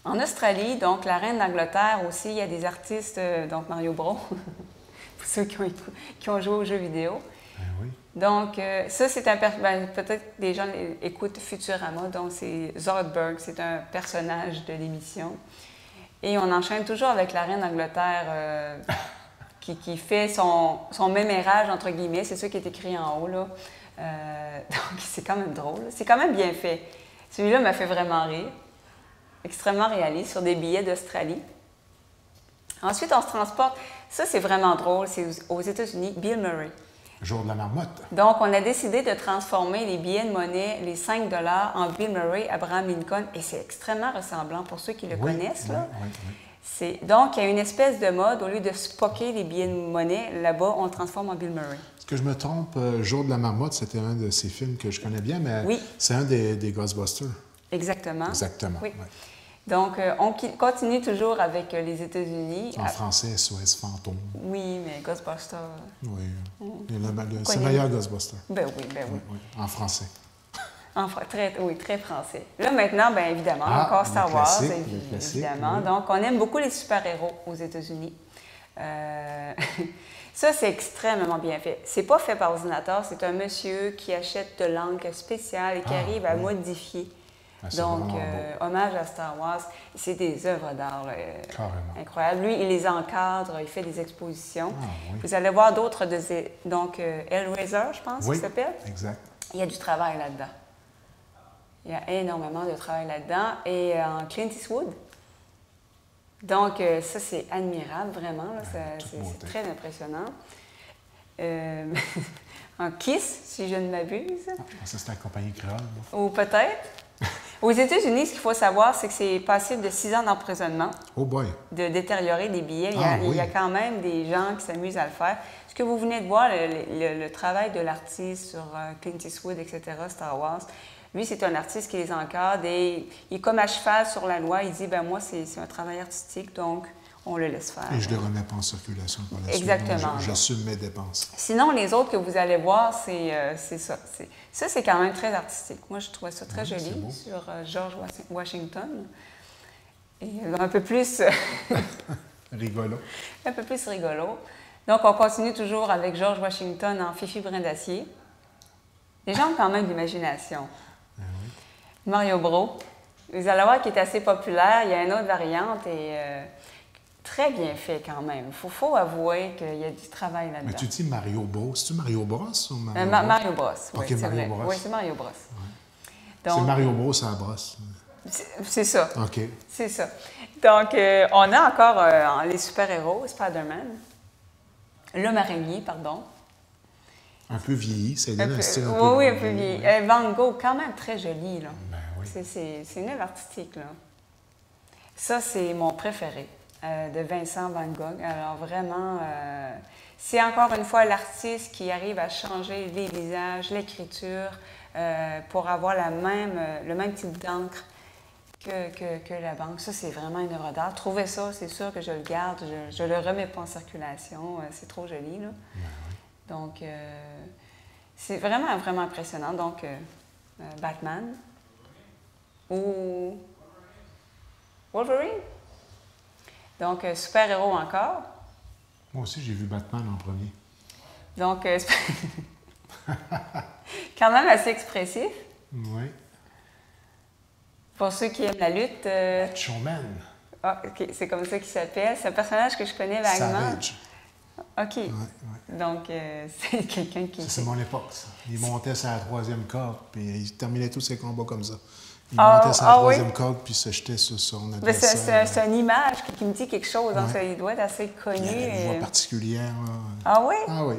En Australie, donc la reine d'Angleterre aussi, il y a des artistes, donc Mario Bros, pour ceux qui ont joué aux jeux vidéo. Ben oui. Donc, ça, c'est un peut-être des gens écoutent Futurama, donc c'est Zoidberg, c'est un personnage de l'émission. Et on enchaîne toujours avec la reine d'Angleterre qui fait son mémérage, entre guillemets, c'est ça qui est écrit en haut, là. Donc, c'est quand même drôle, c'est quand même bien fait. Celui-là m'a fait vraiment rire. Extrêmement réaliste, sur des billets d'Australie. Ensuite, on se transporte. Ça, c'est vraiment drôle. C'est aux États-Unis, Bill Murray. Jour de la marmotte. Donc, on a décidé de transformer les billets de monnaie, les 5 $ en Bill Murray, Abraham Lincoln, et c'est extrêmement ressemblant pour ceux qui le connaissent. Là. Oui. Donc, il y a une espèce de mode, au lieu de spocker les billets de monnaie, là-bas, on le transforme en Bill Murray. Est-ce que je me trompe? Jour de la marmotte, c'était un de ces films que je connais bien, mais c'est un des Ghostbusters. Exactement. Exactement. Oui. Ouais. Donc, on continue toujours avec les États-Unis. En français, SOS Fantôme. Oui, mais Ghostbusters. Oui. C'est meilleur Ghostbusters. Ben oui, ben oui. Oui. En français. Très français. Là, maintenant, bien évidemment, encore Star Wars, évidemment. Oui. Donc, on aime beaucoup les super-héros aux États-Unis. Ça, c'est extrêmement bien fait. C'est pas fait par ordinateur, c'est un monsieur qui achète de l'encre spéciale et qui arrive à modifier. Donc, hommage à Star Wars, c'est des œuvres d'art incroyables. Lui, il les encadre, il fait des expositions. Vous allez voir d'autres, donc Hellraiser, je pense, qu'il s'appelle. Exact. Il y a du travail là-dedans. Il y a énormément de travail là-dedans. Et en Clint Eastwood. Donc, ça, c'est admirable, vraiment. C'est très impressionnant. En Kiss, si je ne m'abuse. Ça, c'est la compagnie créole. Ou peut-être. Aux États-Unis, ce qu'il faut savoir, c'est que c'est passible de 6 ans d'emprisonnement. Oh boy! De détériorer des billets. Il y a quand même des gens qui s'amusent à le faire. Ce que vous venez de voir, le travail de l'artiste sur Clint Eastwood, etc., Star Wars, lui, c'est un artiste qui les encadre et il est comme à cheval sur la loi. Il dit, ben moi, c'est un travail artistique, donc on le laisse faire. Et je ne les remets pas en circulation par la suite. Exactement. J'assume mes dépenses. Sinon, les autres que vous allez voir, c'est ça. Ça, c'est quand même très artistique. Moi, je trouvais ça très joli sur George Washington. Et un peu plus... rigolo. Un peu plus rigolo. Donc, on continue toujours avec George Washington en Fifi Brin d'Acier. Les gens ont quand même de l'imagination. Mario Bros. Vous allez voir qu'il est assez populaire. Il y a une autre variante et... très bien fait quand même. Il faut avouer qu'il y a du travail là-dedans. Mais tu dis Mario Bros. C'est-tu Mario Bros ou Mario Bros? Mario Bros, oui, c'est vrai. Bros. Oui, c'est Mario Bros. Ouais. C'est Mario Bros à la brosse. C'est ça. OK. C'est ça. Donc, on a encore les super-héros, Spider-Man, l'homme araignée, pardon. Un peu vieilli, c'est un style un peu... Oui, un peu vieilli. Van Gogh, quand même très joli, là. Ben oui. C'est une œuvre artistique, là. Ça, c'est mon préféré. De Vincent Van Gogh. Alors vraiment, c'est encore une fois l'artiste qui arrive à changer les visages, l'écriture, pour avoir le même type d'encre que la banque. Ça, c'est vraiment une œuvre d'art. Trouvez ça, c'est sûr que je le garde, je le remets pas en circulation. C'est trop joli, là. Donc, c'est vraiment, vraiment impressionnant. Donc, Batman ou Wolverine. Donc, super-héros encore. Moi aussi, j'ai vu Batman en premier. Donc, quand même assez expressif. Oui. Pour ceux qui aiment la lutte... Showman. Ah, OK, c'est comme ça qu'il s'appelle. C'est un personnage que je connais vaguement. Savage. OK. Ouais. Donc, c'est quelqu'un qui... C'est mon époque, ça. Il montait sur la 3e corde, puis il terminait tous ses combats comme ça. Il montait sur la 3e corde, puis se jetait sur son adversaire. C'est une image qui me dit quelque chose. Donc, il doit être assez connu. Il y a une voix particulière. Ah oui? Ah oui.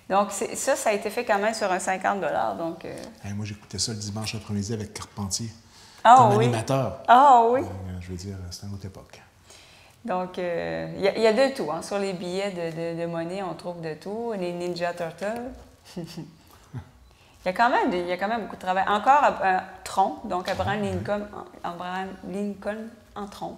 Donc, ça a été fait quand même sur un 50 $. Donc, moi, j'écoutais ça le dimanche après-midi avec Carpentier. Comme animateur. Ah oui? Je veux dire, c'était une autre époque. Donc, il y a de tout. Hein. Sur les billets de monnaie, on trouve de tout. Les Ninja Turtles. Il y a quand même beaucoup de travail. Encore Tron, donc Abraham Lincoln en Tron.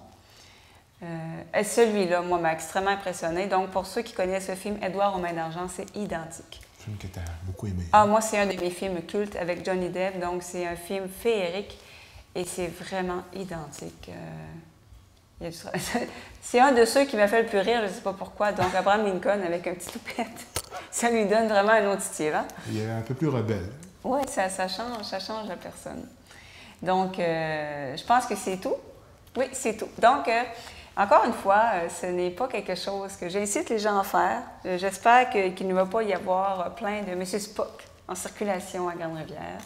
Celui-là, moi, m'a extrêmement impressionné. Donc, pour ceux qui connaissent ce film, Édouard aux mains d'argent, c'est identique. Un film que tu as beaucoup aimé. Ah, moi, c'est un de mes films cultes avec Johnny Depp. Donc, c'est un film féerique et c'est vraiment identique. C'est un de ceux qui m'a fait le plus rire, je ne sais pas pourquoi. Donc, Abraham Lincoln avec un petit toupette, ça lui donne vraiment un autre style. Hein? Il est un peu plus rebelle. Oui, ça change la personne. Donc, je pense que c'est tout. Oui, c'est tout. Donc, encore une fois, ce n'est pas quelque chose que j'incite les gens à faire. J'espère qu'il ne va pas y avoir plein de M. Spock en circulation à Grande-Rivière.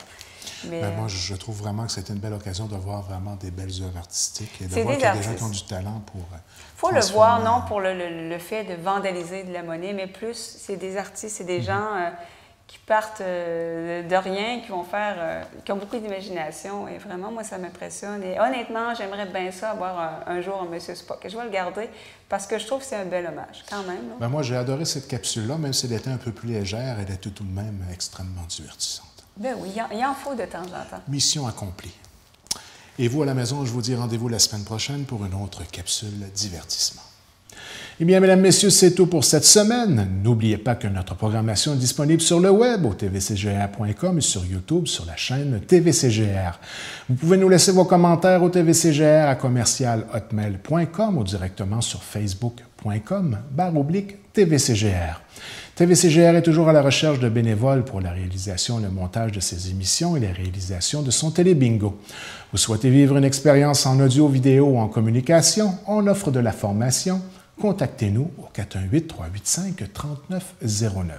Mais, moi, je trouve vraiment que c'était une belle occasion de voir vraiment des belles œuvres artistiques et de voir qu'il y a des gens qui ont du talent pour... Il faut le voir, non pour le fait de vandaliser de la monnaie, mais plus, c'est des artistes, c'est des gens qui partent de rien, qui vont faire... qui ont beaucoup d'imagination. Et vraiment, moi, ça m'impressionne. Et honnêtement, j'aimerais bien ça avoir un jour un M. Spock. Et je vais le garder parce que je trouve que c'est un bel hommage, quand même. Moi, j'ai adoré cette capsule-là, même si elle était un peu plus légère, elle était tout de même extrêmement divertissante. Ben oui, il en faut de temps en temps. Mission accomplie. Et vous, à la maison, je vous dis rendez-vous la semaine prochaine pour une autre capsule divertissement. Eh bien, mesdames, messieurs, c'est tout pour cette semaine. N'oubliez pas que notre programmation est disponible sur le web, au tvcgr.com et sur YouTube, sur la chaîne TVCGR. Vous pouvez nous laisser vos commentaires au tvcgr@commercialhotmail.com ou directement sur facebook.com/TVCGR. TVCGR est toujours à la recherche de bénévoles pour la réalisation et le montage de ses émissions et la réalisation de son télébingo. Vous souhaitez vivre une expérience en audio, vidéo ou en communication? On offre de la formation. Contactez-nous au 418-385-3909.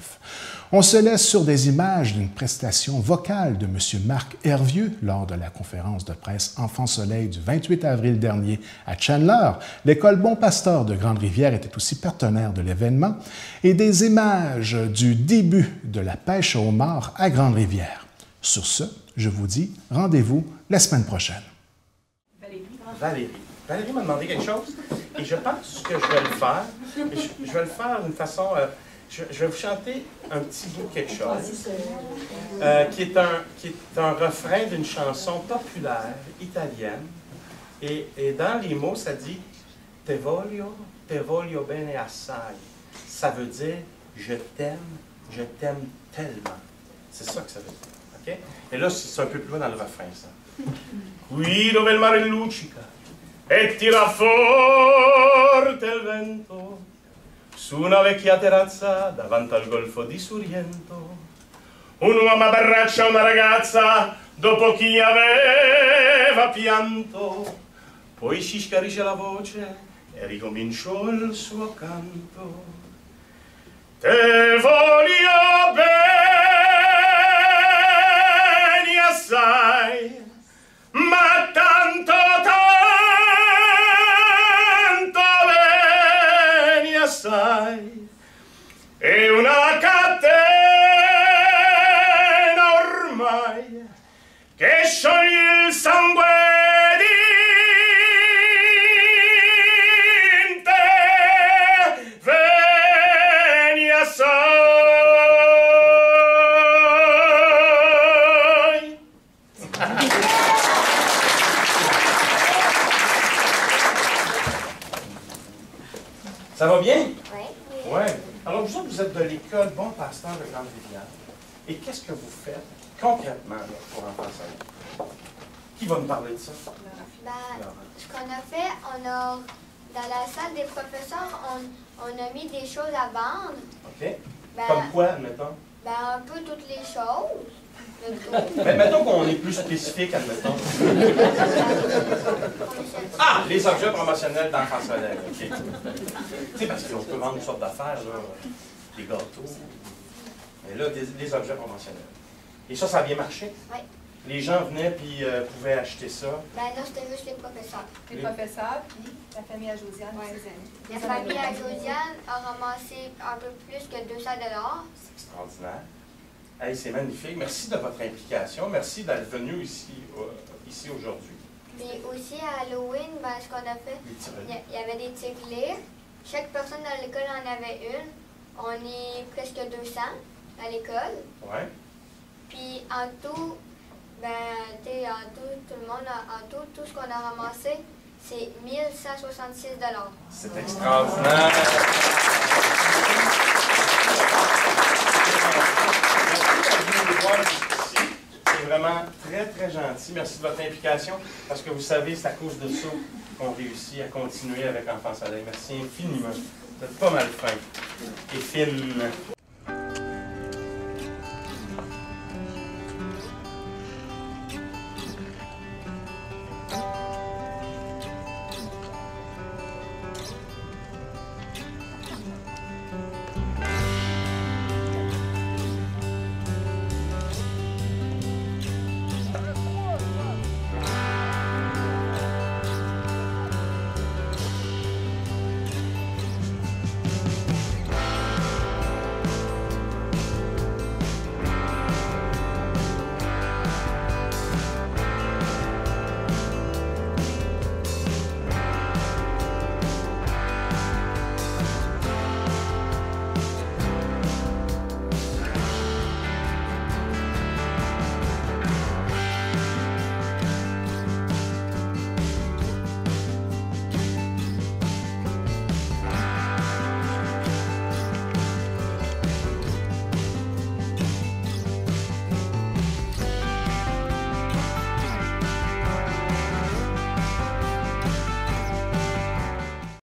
On se laisse sur des images d'une prestation vocale de M. Marc Hervieux lors de la conférence de presse Enfants Soleil du 28 avril dernier à Chandler. L'école Bon Pasteur de Grande-Rivière était aussi partenaire de l'événement et des images du début de la pêche au homard à Grande-Rivière. Sur ce, je vous dis rendez-vous la semaine prochaine. Valérie m'a demandé quelque chose et je pense que je vais le faire. Je vais le faire d'une façon... je vais vous chanter un petit bout de quelque chose qui est un refrain d'une chanson populaire italienne. Et dans les mots, ça dit « te voglio bene assai ». Ça veut dire « je t'aime tellement ». C'est ça que ça veut dire. Okay? Et là, c'est un peu plus loin dans le refrain, ça. « Qui dove il mare luccica e tira forte il vento su una vecchia terrazza davanti al golfo di Sorrento. Un uomo abbraccia una ragazza dopo chi aveva pianto, poi si schiarisce la voce e ricominciò il suo canto. Te voglio bene assai, ma tanto bene assai, è una catena ormai che scioglie il sangue in te, vieni assai. Ça va bien? Oui. Oui. Alors, vous autres, vous êtes de l'école Bon Pasteur de Grande-Rivière. Et qu'est-ce que vous faites concrètement là, pour Enfants Soleil? Qui va me parler de ça? Ce qu'on a fait, dans la salle des professeurs, on a mis des choses à vendre. OK. Comme quoi, admettons? Un peu toutes les choses. Mais mettons qu'on est plus spécifique, admettons. Ah! Les objets promotionnels d'Enfants Soleil. OK. Tu sais, parce qu'on peut vendre une sorte d'affaires, là, des gâteaux. Mais là, des objets promotionnels. Et ça a bien marché? Oui. Les gens venaient puis pouvaient acheter ça? Non, c'était juste les professeurs. Les professeurs, puis la famille à Josiane, ses amis. La famille à Josiane a ramassé un peu plus que 200 $. C'est extraordinaire. Hey, c'est magnifique. Merci de votre implication. Merci d'être venu ici aujourd'hui. Puis aussi à Halloween, ce qu'on a fait, il y avait des tirelires. Chaque personne dans l'école en avait une. On est presque 200 à l'école. Ouais. Puis en tout, tout le monde, tout ce qu'on a ramassé, c'est 1166 $. C'est extraordinaire. C'est vraiment très, très gentil. Merci de votre implication, parce que vous savez, c'est à cause de ça qu'on réussit à continuer avec Enfants Soleil. Merci infiniment. Vous êtes pas mal fin et fine.